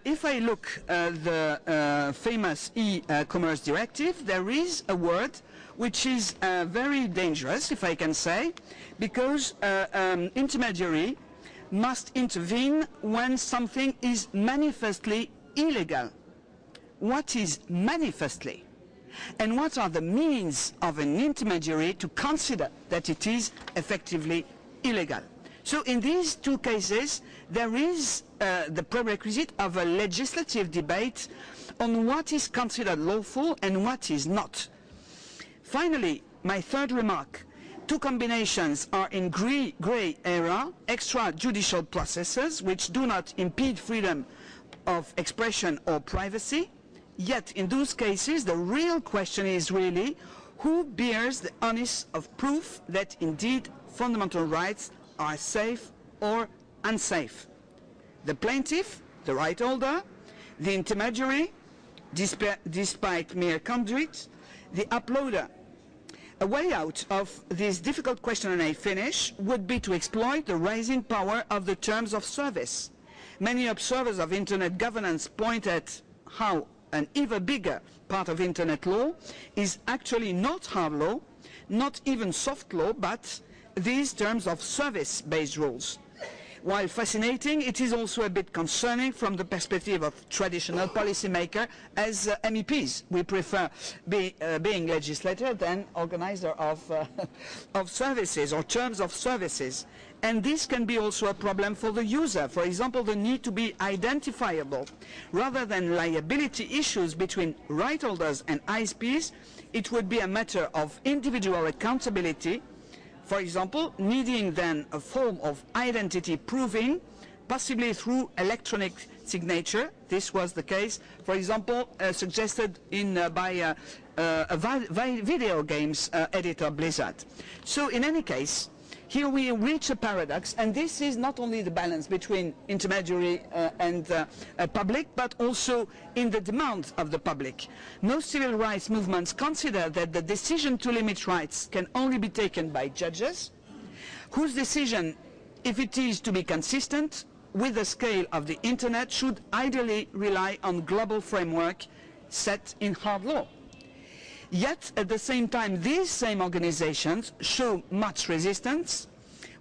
if I look at the famous e-commerce directive, there is a word which is very dangerous, if I can say, because intermediary must intervene when something is manifestly illegal. What is manifestly? And what are the means of an intermediary to consider that it is effectively illegal? So in these two cases, there is the prerequisite of a legislative debate on what is considered lawful and what is not. Finally, my third remark, two combinations are in grey area: extrajudicial processes which do not impede freedom of expression or privacy. Yet in those cases, the real question is really who bears the onus of proof that indeed fundamental rights are safe or unsafe: the plaintiff, the right holder, the intermediary, despite mere conduit, the uploader. A way out of this difficult question, and I finish, would be to exploit the rising power of the terms of service. Many observers of Internet governance point at how an even bigger part of Internet law is actually not hard law, not even soft law, but these terms of service-based rules. While fascinating, it is also a bit concerning from the perspective of traditional policymaker. As MEPs, we prefer being legislator than organizer of services or terms of services. And this can be also a problem for the user. For example, the need to be identifiable. Rather than liability issues between right holders and ISPs, it would be a matter of individual accountability. For example, needing then a form of identity proving possibly through electronic signature. This was the case, for example, suggested by a video games editor, Blizzard. So in any case, here we reach a paradox, and this is not only the balance between intermediary and public, but also in the demand of the public. Most civil rights movements consider that the decision to limit rights can only be taken by judges, whose decision, if it is to be consistent with the scale of the internet, should ideally rely on global framework set in hard law. Yet, at the same time, these same organizations show much resistance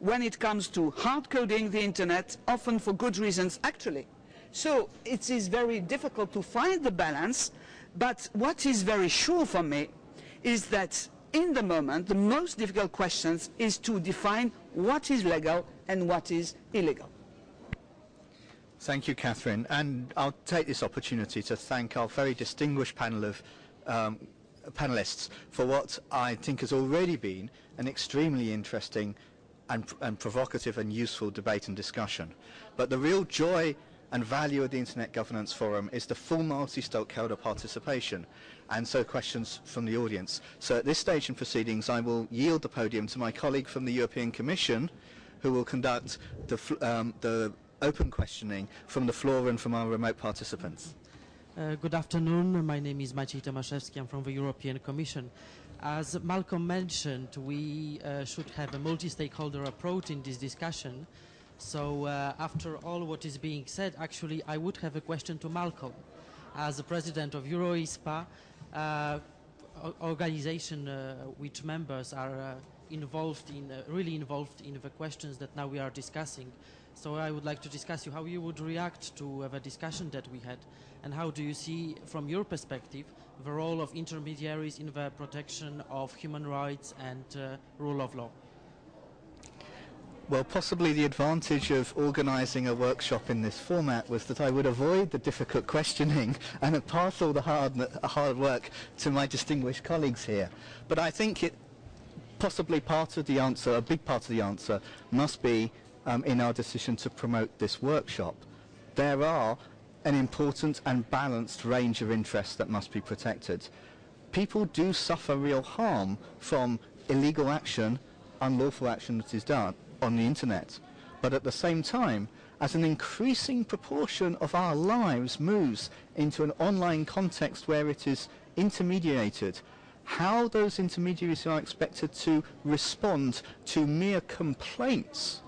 when it comes to hard coding the internet, often for good reasons, actually. So it is very difficult to find the balance, but what is very sure for me is that in the moment, the most difficult question is to define what is legal and what is illegal. Thank you, Catherine. And I'll take this opportunity to thank our very distinguished panel of panelists for what I think has already been an extremely interesting and provocative and useful debate and discussion. But the real joy and value of the Internet Governance Forum is the full multi-stakeholder participation, and so questions from the audience. So at this stage in proceedings, I will yield the podium to my colleague from the European Commission, who will conduct the open questioning from the floor and from our remote participants. Good afternoon. My name is Maciej Tomaszewski. I'm from the European Commission. As Malcolm mentioned, we should have a multi-stakeholder approach in this discussion. So after all what is being said, actually I would have a question to Malcolm. As the president of EuroISPA, organization which members are really involved in the questions that now we are discussing. So I would like to discuss how you would react to the discussion that we had, and how do you see, from your perspective, the role of intermediaries in the protection of human rights and rule of law? Well, possibly the advantage of organising a workshop in this format was that I would avoid the difficult questioning and pass all the hard work to my distinguished colleagues here. But I think possibly part of the answer, a big part of the answer, must be in our decision to promote this workshop. There are an important and balanced range of interests that must be protected. People do suffer real harm from illegal action, unlawful action that is done on the internet. But at the same time, as an increasing proportion of our lives moves into an online context where it is intermediated, how those intermediaries are expected to respond to mere complaints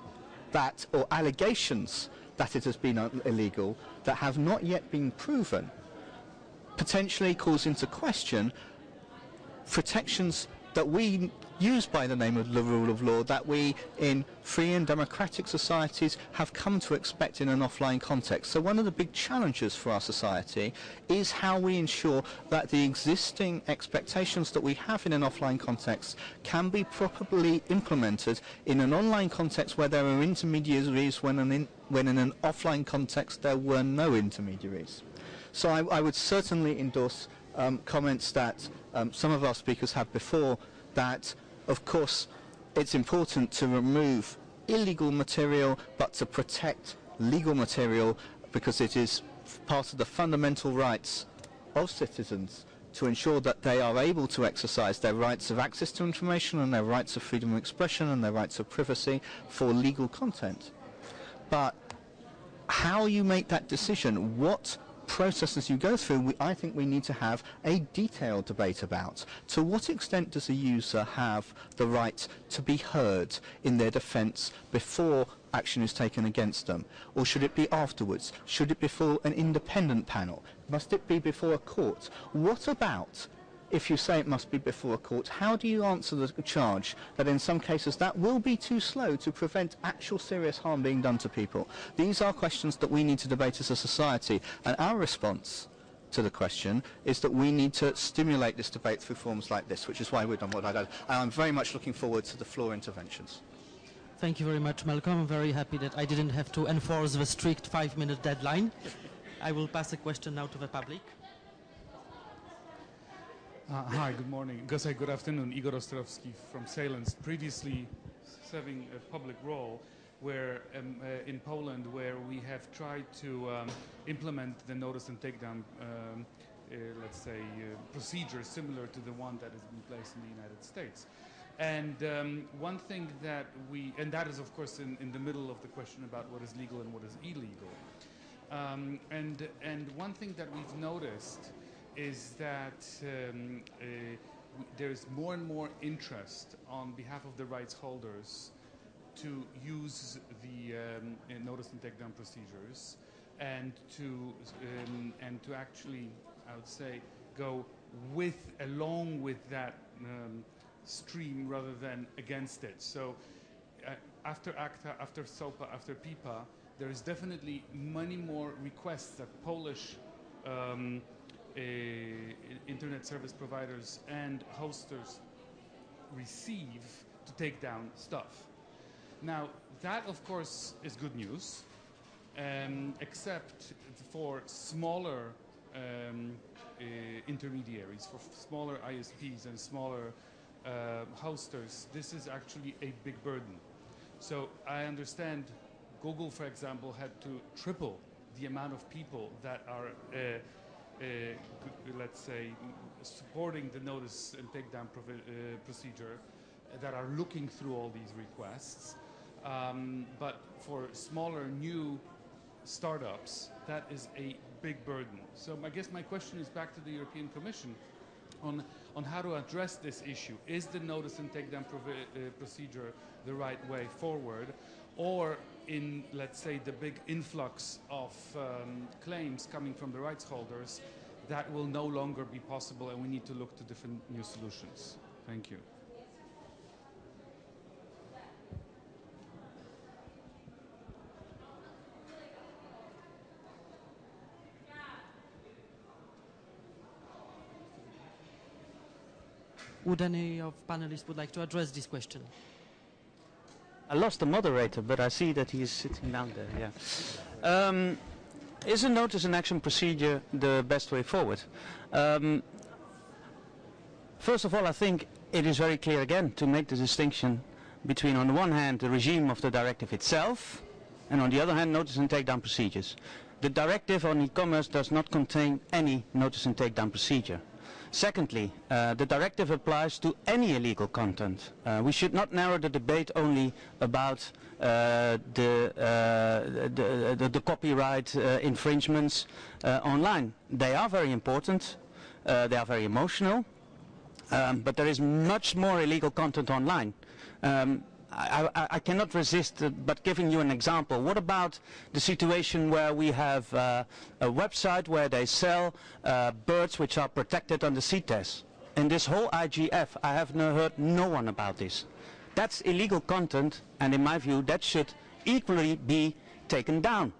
or allegations that it has been illegal that have not yet been proven, potentially calls into question protections that we use by the name of the rule of law, that we in free and democratic societies have come to expect in an offline context. So one of the big challenges for our society is how we ensure that the existing expectations that we have in an offline context can be properly implemented in an online context where there are intermediaries when in an offline context there were no intermediaries. So I would certainly endorse comments that some of our speakers had before, that of course it's important to remove illegal material but to protect legal material, because it is part of the fundamental rights of citizens to ensure that they are able to exercise their rights of access to information and their rights of freedom of expression and their rights of privacy for legal content. But how you make that decision, what processes you go through, I think we need to have a detailed debate about. To what extent does a user have the right to be heard in their defence before action is taken against them? Or should it be afterwards? Should it be before an independent panel? Must it be before a court? What about, if you say it must be before a court, how do you answer the charge that in some cases that will be too slow to prevent actual serious harm being done to people? These are questions that we need to debate as a society, and our response to the question is that we need to stimulate this debate through forums like this, which is why we've done what I've done. And I'm very much looking forward to the floor interventions. Thank you very much, Malcolm. I'm very happy that I didn't have to enforce the strict 5-minute deadline. I will pass the question now to the public. Hi, good morning. Good afternoon. Igor Ostrowski from Salens, previously serving a public role where in Poland, where we have tried to implement the notice and takedown, let's say, procedure similar to the one that has been placed in the United States. And one thing that and that is of course in the middle of the question about what is legal and what is illegal. And one thing that we've noticed is that there's more and more interest on behalf of the rights holders to use the notice and takedown procedures and to actually, I would say, go along with that stream rather than against it. So after ACTA, after SOPA, after PIPA, there is definitely many more requests that Polish internet service providers and hosters receive to take down stuff. Now, that of course is good news, except for smaller intermediaries, for smaller ISPs and smaller hosters. This is actually a big burden. So I understand Google, for example, had to triple the amount of people that are, let's say, supporting the notice and takedown procedure, that are looking through all these requests. But for smaller, new startups, that is a big burden. So I guess my question is back to the European Commission on how to address this issue. Is the notice and takedown procedure the right way forward? Or in, let's say, the big influx of claims coming from the rights holders, that will no longer be possible and we need to look to different new solutions? Thank you. Would any of panelists would like to address this question? I lost the moderator, but I see that he is sitting down there, yeah. Is a notice and action procedure the best way forward? First of all, I think it is very clear again to make the distinction between, on the one hand, the regime of the directive itself, and on the other hand, notice and takedown procedures. The directive on e-commerce does not contain any notice and takedown procedure. Secondly, the directive applies to any illegal content. We should not narrow the debate only about the copyright infringements online. They are very important, they are very emotional, but there is much more illegal content online. I cannot resist but giving you an example. What about the situation where we have a website where they sell birds which are protected under CITES? In this whole IGF, I have heard no one about this. That's illegal content, and in my view, that should equally be taken down,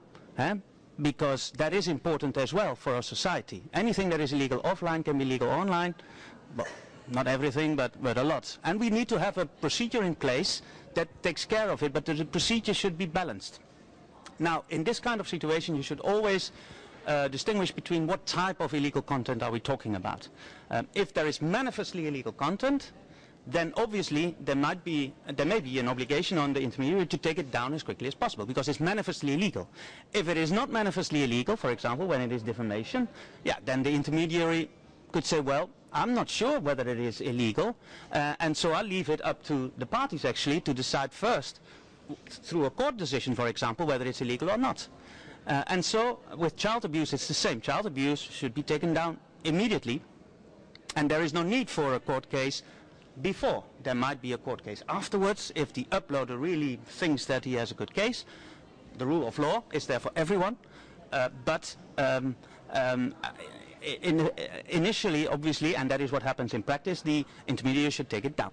because that is important as well for our society. Anything that is illegal offline can be legal online. Well, not everything, but a lot. And we need to have a procedure in place that takes care of it, but the procedure should be balanced. Now, in this kind of situation, you should always distinguish between what type of illegal content are we talking about. If there is manifestly illegal content, then obviously there may be an obligation on the intermediary to take it down as quickly as possible, because it's manifestly illegal. If it is not manifestly illegal, for example, when it is defamation, yeah, then the intermediary could say, well, I'm not sure whether it is illegal, and so I'll leave it up to the parties actually to decide first, through a court decision, for example, whether it's illegal or not. And so with child abuse, it's the same. Child abuse should be taken down immediately, and there is no need for a court case before. There might be a court case afterwards if the uploader really thinks that he has a good case. The rule of law is there for everyone, but initially, obviously, and that is what happens in practice, the intermediary should take it down.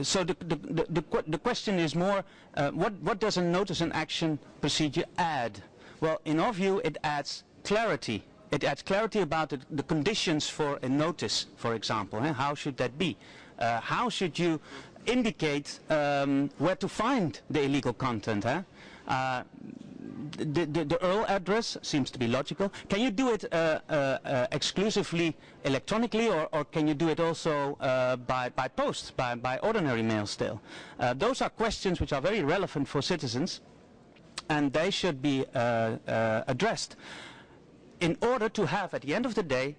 So the question is more, what does a notice and action procedure add? Well, in our view, it adds clarity. It adds clarity about the conditions for a notice, for example. How should that be? How should you indicate where to find the illegal content? the URL address seems to be logical. Can you do it exclusively electronically, or can you do it also by post, by ordinary mail still? Those are questions which are very relevant for citizens, and they should be addressed in order to have, at the end of the day,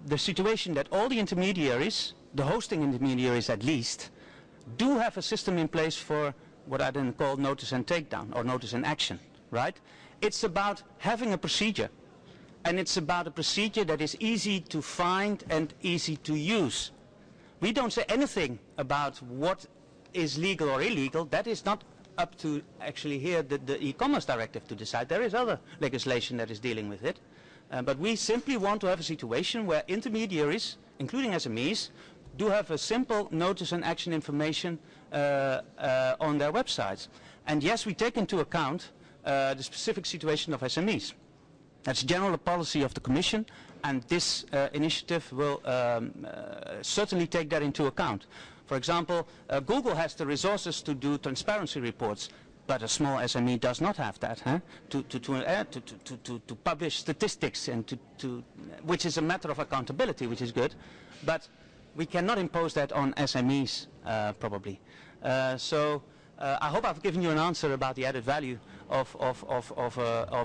the situation that all the intermediaries, the hosting intermediaries at least, do have a system in place for what I then call notice and takedown, or notice and action, right? It's about having a procedure, and it's about a procedure that is easy to find and easy to use. We don't say anything about what is legal or illegal. That is not up to actually here the e-commerce directive to decide. There is other legislation that is dealing with it. But we simply want to have a situation where intermediaries, including SMEs, do have a simple notice and action information on their websites. And yes, we take into account the specific situation of SMEs. That's general policy of the Commission, and this initiative will certainly take that into account. For example, Google has the resources to do transparency reports, but a small SME does not have that, huh? to publish statistics, and which is a matter of accountability, which is good, but we cannot impose that on SMEs probably. So I hope I've given you an answer about the added value of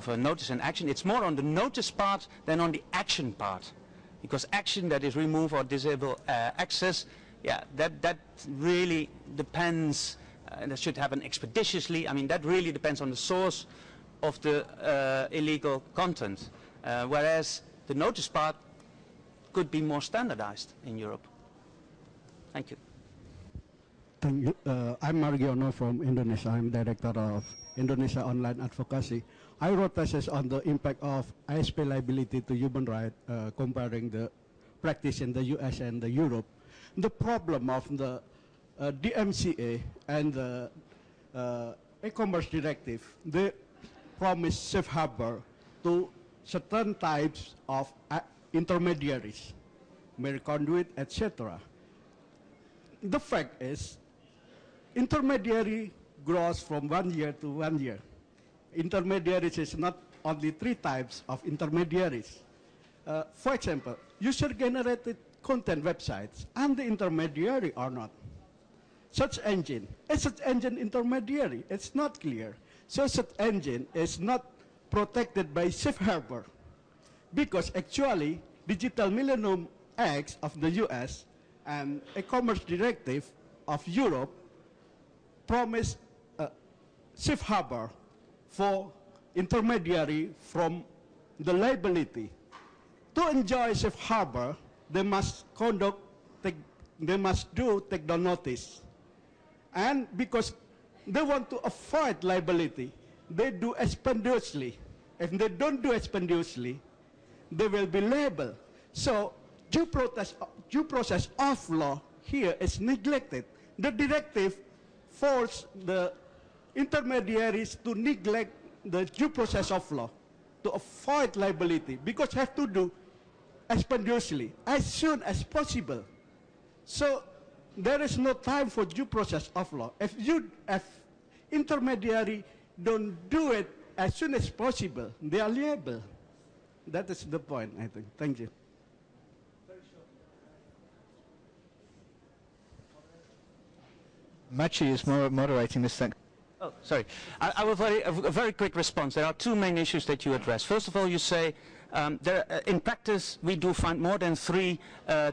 a notice and action. It's more on the notice part than on the action part, because action that is remove or disable access, yeah, that really depends. That should happen expeditiously. I mean, that really depends on the source of the illegal content, whereas the notice part could be more standardized in Europe. Thank you. Thank you. I'm Margiono from Indonesia. I'm director of Indonesia Online Advocacy. I wrote thesis on the impact of ISP liability to human rights, comparing the practice in the US and the Europe. The problem of the DMCA and the e-commerce directive, they promise safe harbor to certain types of intermediaries, mere conduit, etc. The fact is, intermediary grows from 1 year to 1 year. Intermediaries is not only 3 types of intermediaries. For example, user-generated content websites and the intermediary or not. Search engine, is search engine intermediary? It's not clear. So search engine is not protected by safe harbor, because actually Digital Millennium Act of the US and e-commerce directive of Europe promise a safe harbor for intermediary from the liability. To enjoy safe harbor, they must take down notice. And because they want to avoid liability, they do expeditiously. If they don't do expeditiously, they will be liable. So due process of law here is neglected. The directive forces the intermediaries to neglect the due process of law to avoid liability, because have to do expeditiously as soon as possible. So there is no time for due process of law. If intermediary don't do it as soon as possible, they are liable. That is the point, I think. Thank you. Machi is moderating this thing. Oh, sorry. I will a very quick response. There are 2 main issues that you address. First of all, you say in practice we do find more than 3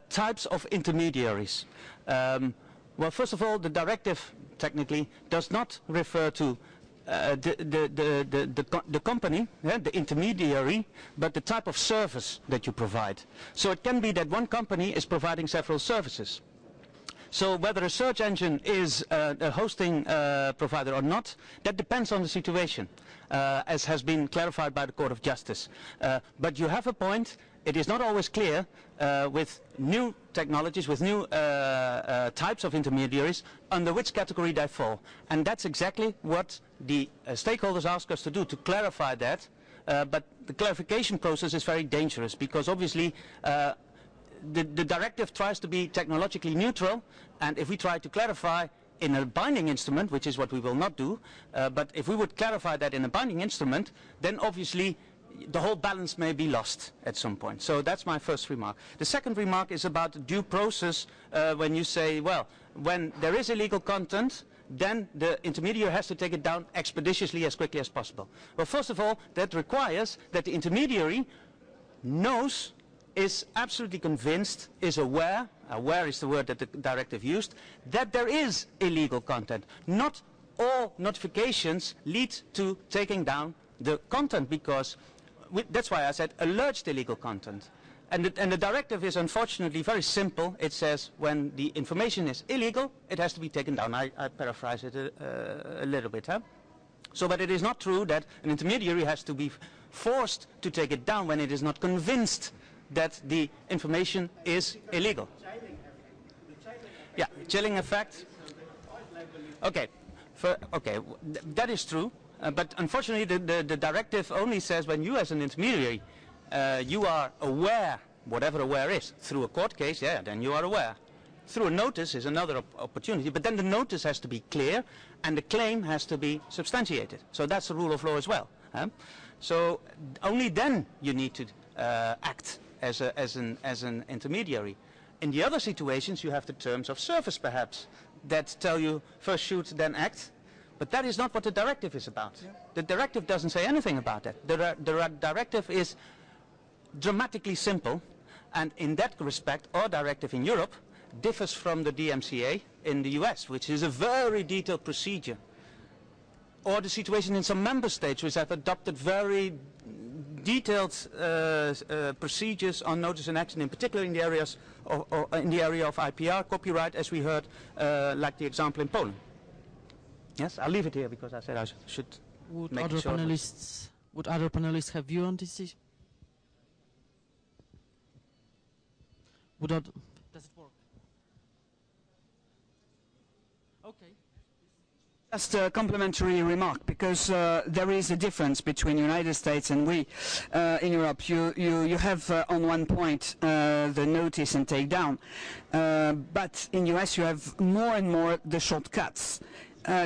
types of intermediaries. Well, first of all, the directive technically does not refer to the company, the intermediary, but the type of service that you provide. So it can be that one company is providing several services. So whether a search engine is a hosting provider or not, that depends on the situation, as has been clarified by the Court of Justice. But you have a point. It is not always clear with new technologies, with new types of intermediaries, under which category they fall. And that's exactly what the stakeholders ask us to do, to clarify that. But the clarification process is very dangerous, because obviously the directive tries to be technologically neutral, and if we try to clarify, in a binding instrument, which is what we will not do, but if we would clarify that in a binding instrument, then obviously the whole balance may be lost at some point. So that's my first remark. The second remark is about the due process when you say, well, when there is illegal content, then the intermediary has to take it down expeditiously as quickly as possible. Well, first of all, that requires that the intermediary knows, is absolutely convinced, is aware is the word that the directive used, that there is illegal content. Not all notifications lead to taking down the content, because that's why I said alleged illegal content. And the directive is unfortunately very simple. It says when the information is illegal, it has to be taken down. I paraphrase it a little bit. Huh? So, but it is not true that an intermediary has to be forced to take it down when it is not convinced that the information is illegal. Yeah, chilling effect. Okay, that is true. But unfortunately, the directive only says when you as an intermediary, you are aware, whatever aware is, through a court case, yeah, then you are aware. Through a notice is another opportunity, but then the notice has to be clear and the claim has to be substantiated. So that's the rule of law as well. Huh? So only then you need to act as an intermediary. In the other situations, you have the terms of service, perhaps, that tell you first shoot, then act. But that is not what the directive is about. Yeah. The directive doesn't say anything about that. The directive is dramatically simple, and in that respect, our directive in Europe differs from the DMCA in the US, which is a very detailed procedure. Or the situation in some member states which have adopted very detailed procedures on notice and action, in particular in the areas in the area of IPR, copyright, as we heard, like the example in Poland. Yes, I'll leave it here because I said I should make it short. Would other panelists have view on this issue? Does it work? Okay. Just a complementary remark, because there is a difference between United States and we in Europe. You have on one point the notice and takedown, but in US you have more and more the shortcuts.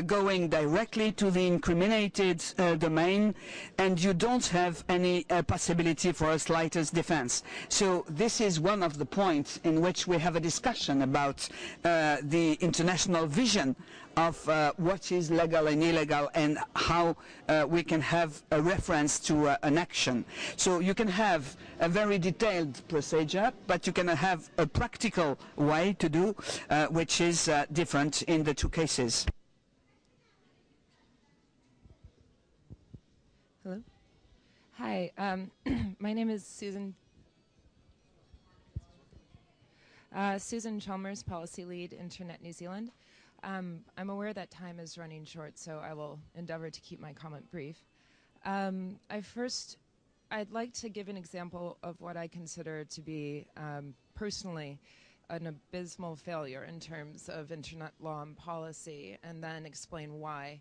Going directly to the incriminated domain, and you don't have any possibility for a slightest defense. So this is one of the points in which we have a discussion about the international vision of what is legal and illegal, and how we can have a reference to an action. So you can have a very detailed procedure, but you can have a practical way to do, which is different in the two cases. Hello. Hi, my name is Susan. Susan Chalmers, Policy Lead, Internet New Zealand. I'm aware that time is running short, so I will endeavor to keep my comment brief. I'd like to give an example of what I consider to be personally an abysmal failure in terms of internet law and policy, and then explain why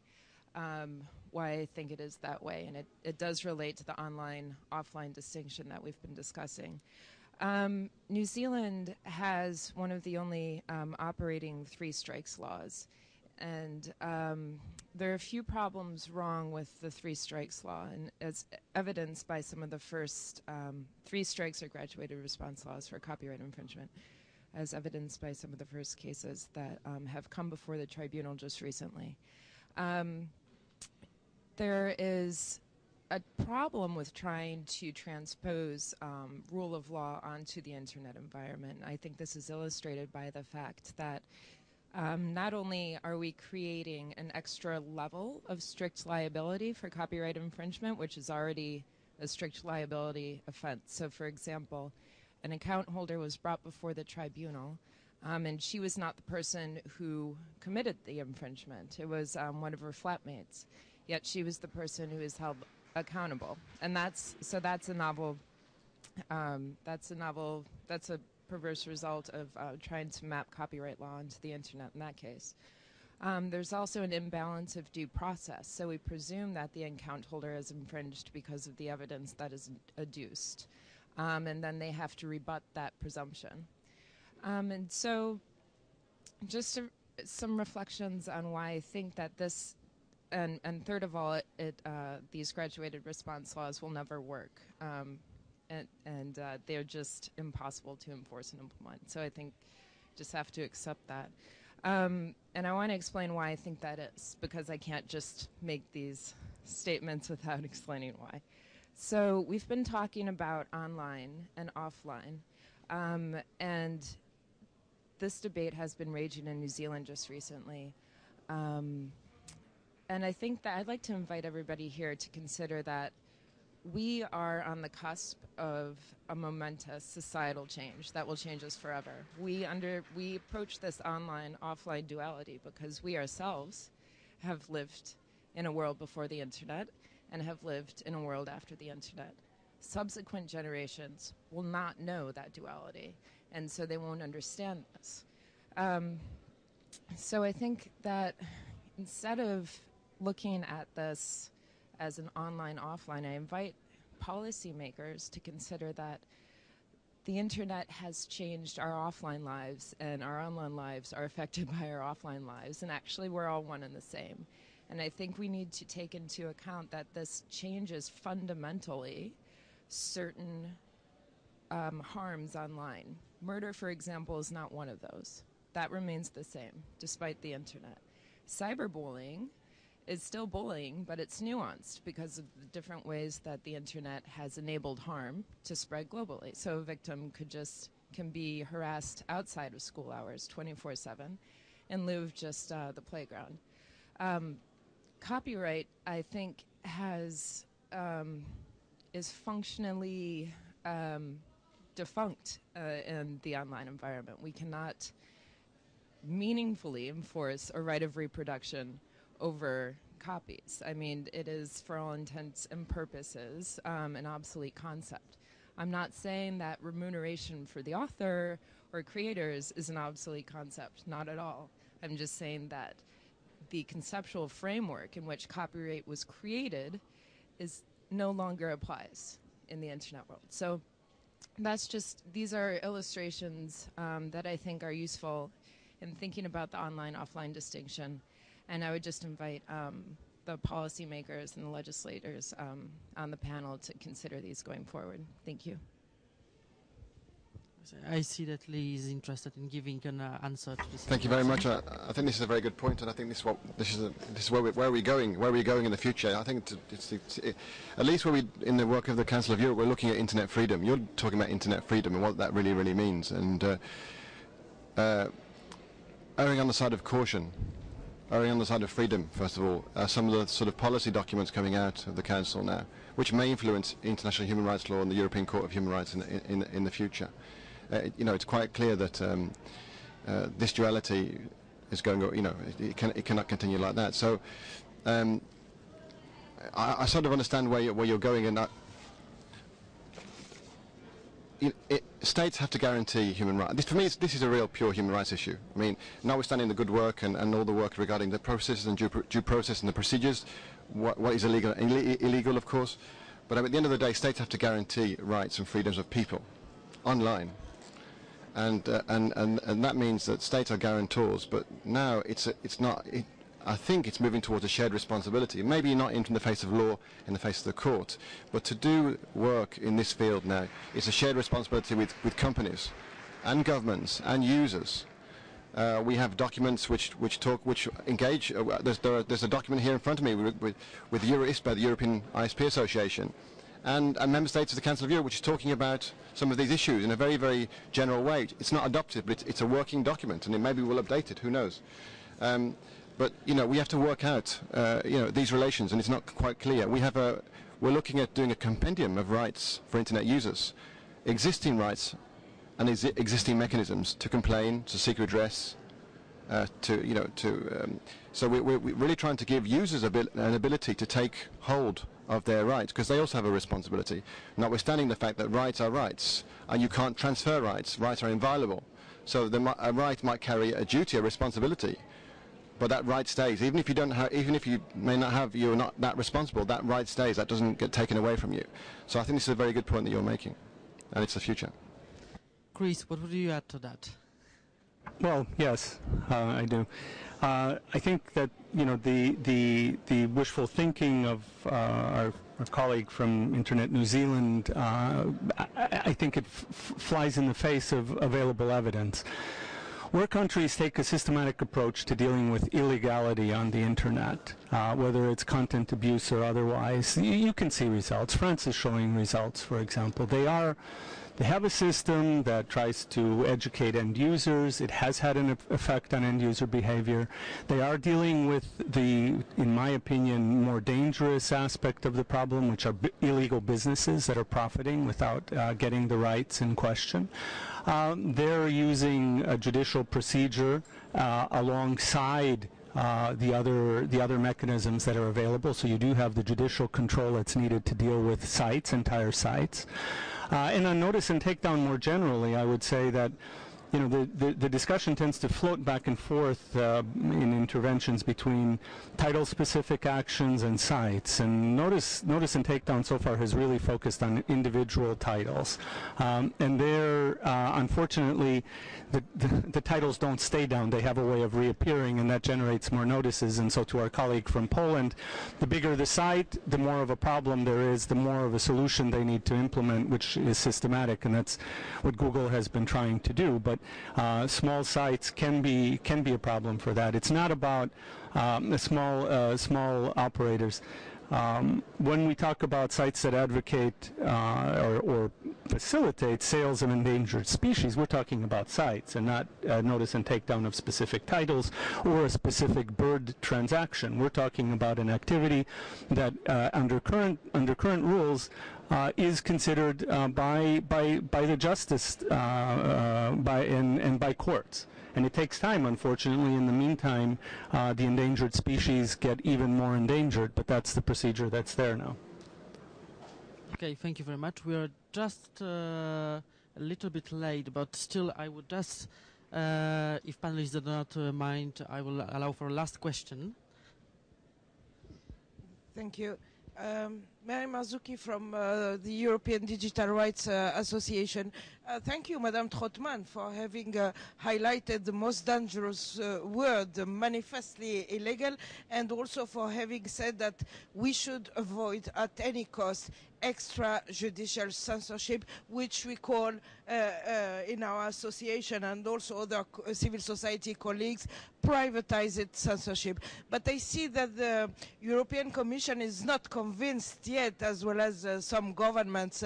I think it is that way. And it does relate to the online-offline distinction that we've been discussing. New Zealand has one of the only operating three strikes laws. And there are a few problems wrong with the three strikes law, and as evidenced by some of the first three strikes or graduated response laws for copyright infringement, as evidenced by some of the first cases that have come before the tribunal just recently. There is a problem with trying to transpose rule of law onto the internet environment. I think this is illustrated by the fact that not only are we creating an extra level of strict liability for copyright infringement, which is already a strict liability offense. So for example, an account holder was brought before the tribunal, and she was not the person who committed the infringement. It was one of her flatmates. Yet she was the person who is held accountable, and that's a novel. That's a perverse result of trying to map copyright law onto the internet in that case. There's also an imbalance of due process. So we presume that the account holder is infringed because of the evidence that is adduced, and then they have to rebut that presumption. And so, just to some reflections on why I think that this, and third of all, these graduated response laws will never work, and they're just impossible to enforce and implement. So I think just have to accept that. And I want to explain why I think that is, because I can't just make these statements without explaining why. So we've been talking about online and offline, and this debate has been raging in New Zealand just recently. And I think that I'd like to invite everybody here to consider that we are on the cusp of a momentous societal change that will change us forever. We approach this online-offline duality because we ourselves have lived in a world before the internet and have lived in a world after the internet. Subsequent generations will not know that duality, and so they won't understand this. So I think that instead of looking at this as an online-offline, I invite policymakers to consider that the internet has changed our offline lives, and our online lives are affected by our offline lives, and actually we're all one and the same. And I think we need to take into account that this changes fundamentally certain harms online. Murder, for example, is not one of those. That remains the same, despite the internet. Cyberbullying is still bullying, but it's nuanced because of the different ways that the internet has enabled harm to spread globally. So a victim can be harassed outside of school hours 24/7 and live just the playground. Copyright, I think, is functionally defunct in the online environment. We cannot meaningfully enforce a right of reproduction over copies. I mean, it is, for all intents and purposes, an obsolete concept. I'm not saying that remuneration for the author or creators is an obsolete concept, not at all. I'm just saying that the conceptual framework in which copyright was created no longer applies in the internet world. So these are illustrations that I think are useful in thinking about the online-offline distinction. And I would just invite the policymakers and the legislators on the panel to consider these going forward. Thank you. I see that Lee is interested in giving an answer to this. Thank you very much. I think this is a very good point, and I think this is where we're going. Where we're going in the future. I think at least in the work of the Council of Europe, we're looking at internet freedom. You're talking about internet freedom and what that really means, and erring on the side of caution. Erring on the side of freedom, first of all, some of the sort of policy documents coming out of the Council now, which may influence international human rights law and the European Court of Human Rights in the future. It's quite clear that this duality is going. It cannot continue like that. So I sort of understand where you're going, and states have to guarantee human rights. For me, this is a real pure human rights issue. I mean, notwithstanding the good work and all the work regarding the processes and due process and the procedures, what is illegal, of course. But at the end of the day, states have to guarantee rights and freedoms of people online. And that means that states are guarantors, but now it's not. I think it's moving towards a shared responsibility. Maybe not in the face of law, in the face of the court, but to do work in this field now, it's a shared responsibility with companies, and governments, and users. We have documents which engage. There's a document here in front of me with EuroISPA, the European ISP Association, and member states of the Council of Europe, which is talking about some of these issues in a very general way. It's not adopted, but it's a working document, and maybe we'll update it. Who knows? But we have to work out these relations, and it's not quite clear. We're looking at doing a compendium of rights for internet users, existing rights, and existing mechanisms to complain, to seek redress, so we're really trying to give users an ability to take hold of their rights, because they also have a responsibility, notwithstanding the fact that rights are rights, and you can't transfer rights. Rights are inviolable. So a right might carry a duty, a responsibility, but that right stays. Even if you may not have, you're not that responsible, that right stays. That doesn't get taken away from you. So I think this is a very good point that you're making, and it's the future. Chris, what would you add to that? Well, yes, I do. I think that the wishful thinking of our colleague from Internet New Zealand, I think it flies in the face of available evidence. Where countries take a systematic approach to dealing with illegality on the Internet, whether it's content abuse or otherwise, you can see results. France is showing results, for example. They have a system that tries to educate end users. It has had an effect on end user behavior. They are dealing with in my opinion, more dangerous aspect of the problem, which are illegal businesses that are profiting without getting the rights in question. They're using a judicial procedure alongside the other mechanisms that are available. So you do have the judicial control that's needed to deal with sites, entire sites. And on notice and takedown more generally, I would say that the discussion tends to float back and forth in interventions between title-specific actions and sites. And notice and takedown so far has really focused on individual titles. And there, unfortunately, the titles don't stay down. They have a way of reappearing, and that generates more notices. And so to our colleague from Poland, the bigger the site, the more of a problem there is, the more of a solution they need to implement, which is systematic, and that's what Google has been trying to do. But small sites can be a problem for that. It's not about small operators. When we talk about sites that advocate or facilitate sales of endangered species, we're talking about sites and not notice and takedown of specific titles or a specific bird transaction. We're talking about an activity that under current rules is considered by the justice and by courts. And it takes time, unfortunately. In the meantime, the endangered species get even more endangered, but that's the procedure that's there now. Okay, thank you very much. We are just a little bit late, but still I would just, if panelists do not mind, I will allow for a last question. Thank you. Mary Marzuki from the European Digital Rights Association. Thank you, Madame Trottmann, for having highlighted the most dangerous word, manifestly illegal, and also for having said that we should avoid at any cost extrajudicial censorship, which we call in our association and also other civil society colleagues, privatized censorship. But I see that the European Commission is not convinced yet, as well as some governments,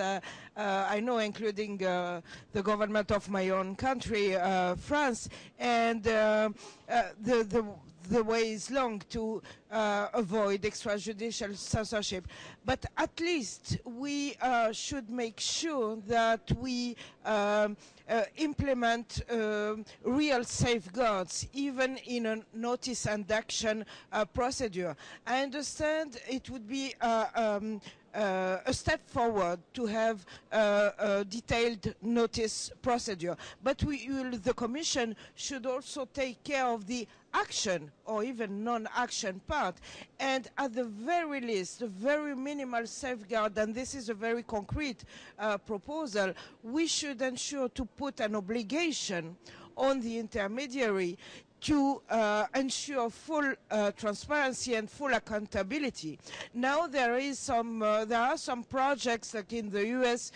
I know, including the government of my own country, France, and the way is long to avoid extrajudicial censorship. But at least we should make sure that we implement real safeguards, even in a notice and action procedure. I understand it would be a step forward to have a detailed notice procedure, but the Commission should also take care of the action or even non-action part, and at the very least, a very minimal safeguard, and this is a very concrete proposal, we should ensure to put an obligation on the intermediary to ensure full transparency and full accountability. Now there are some projects, like in the US,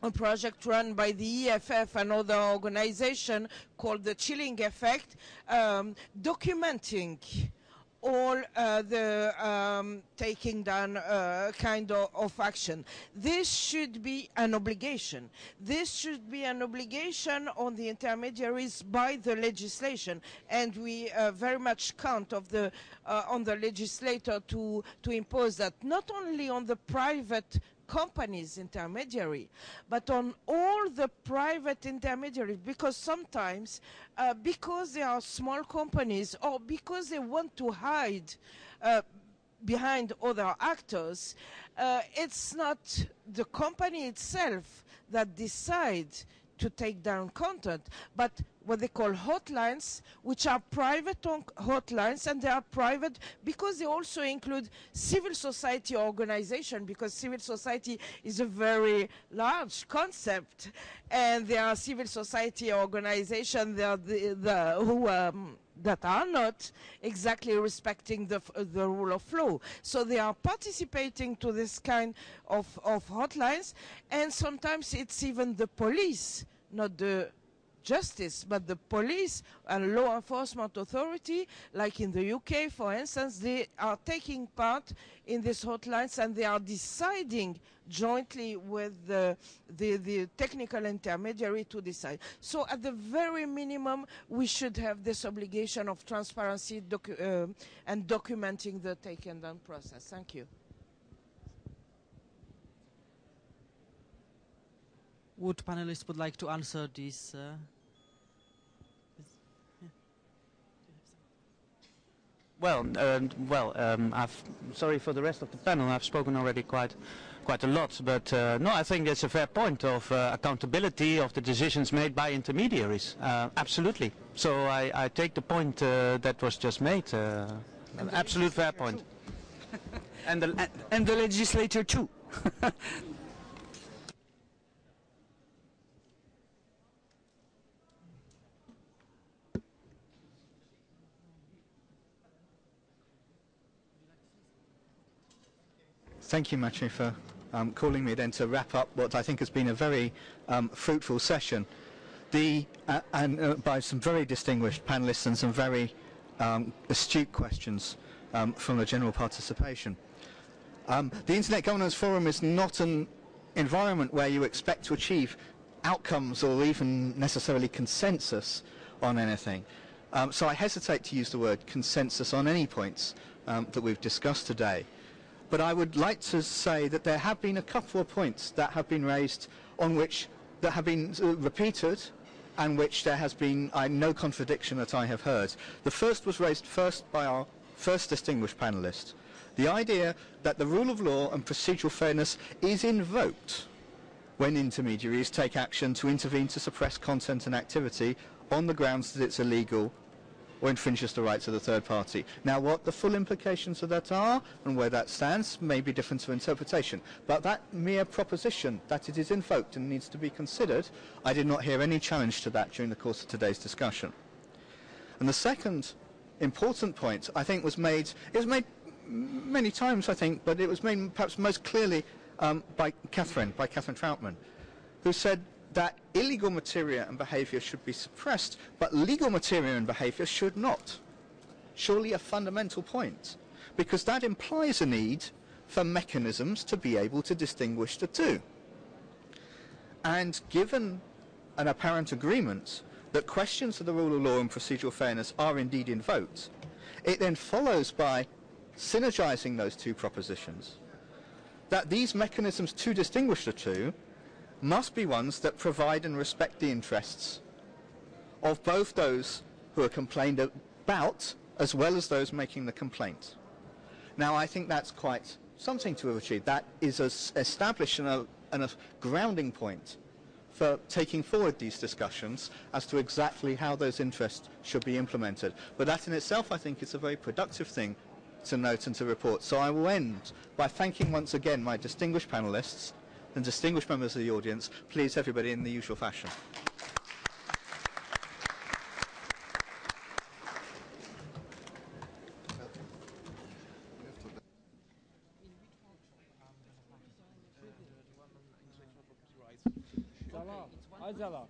a project run by the EFF and other organization called the Chilling Effect, documenting all the taking down kind of action. This should be an obligation. This should be an obligation on the intermediaries by the legislation, and we very much count on the legislator to impose that, not only on the private companies intermediary, but on all the private intermediaries, because sometimes because they are small companies or because they want to hide behind other actors, it's not the company itself that decides to take down content, but what they call hotlines, which are private hotlines, and they are private because they also include civil society organization, because civil society is a very large concept, and there are civil society organizations that are not exactly respecting the rule of law. So they are participating to this kind of hotlines, and sometimes it's even the police, not the justice, but the police and law enforcement authority, like in the UK, for instance, they are taking part in these hotlines, and they are deciding jointly with the technical intermediary to decide. So at the very minimum, we should have this obligation of transparency and documenting the takedown process. Thank you. Would panelists would like to answer this? Sorry for the rest of the panel. I've spoken already quite a lot, but no, I think that's a fair point of accountability of the decisions made by intermediaries. Absolutely. So I take the point that was just made. An absolute fair point. And the legislator too. Thank you, Mathieu, for calling me then to wrap up what I think has been a very fruitful session. By some very distinguished panelists and some very astute questions from the general participation. The Internet Governance Forum is not an environment where you expect to achieve outcomes or even necessarily consensus on anything. So I hesitate to use the word consensus on any points that we've discussed today. But I would like to say that there have been a couple of points that have been raised that have been repeated, and which there has been no contradiction that I have heard. The first was raised first by our first distinguished panelist. The idea that the rule of law and procedural fairness is invoked when intermediaries take action to intervene to suppress content and activity on the grounds that it's illegal or infringes the rights of the third party. Now, what the full implications of that are and where that stands may be different to interpretation, but that mere proposition that it is invoked and needs to be considered, I did not hear any challenge to that during the course of today's discussion. And the second important point, I think, was made many times, I think, but it was made perhaps most clearly by Catherine Troutman, who said that illegal material and behaviour should be suppressed, but legal material and behaviour should not. Surely a fundamental point, because that implies a need for mechanisms to be able to distinguish the two. And given an apparent agreement that questions of the rule of law and procedural fairness are indeed invoked, it then follows by synergising those two propositions that these mechanisms to distinguish the two must be ones that provide and respect the interests of both those who are complained about as well as those making the complaint. Now, I think that's quite something to have achieved. That is established a grounding point for taking forward these discussions as to exactly how those interests should be implemented. But that in itself, I think, is a very productive thing to note and to report. So I will end by thanking once again my distinguished panelists and distinguished members of the audience. Please, everybody, in the usual fashion. Ça va.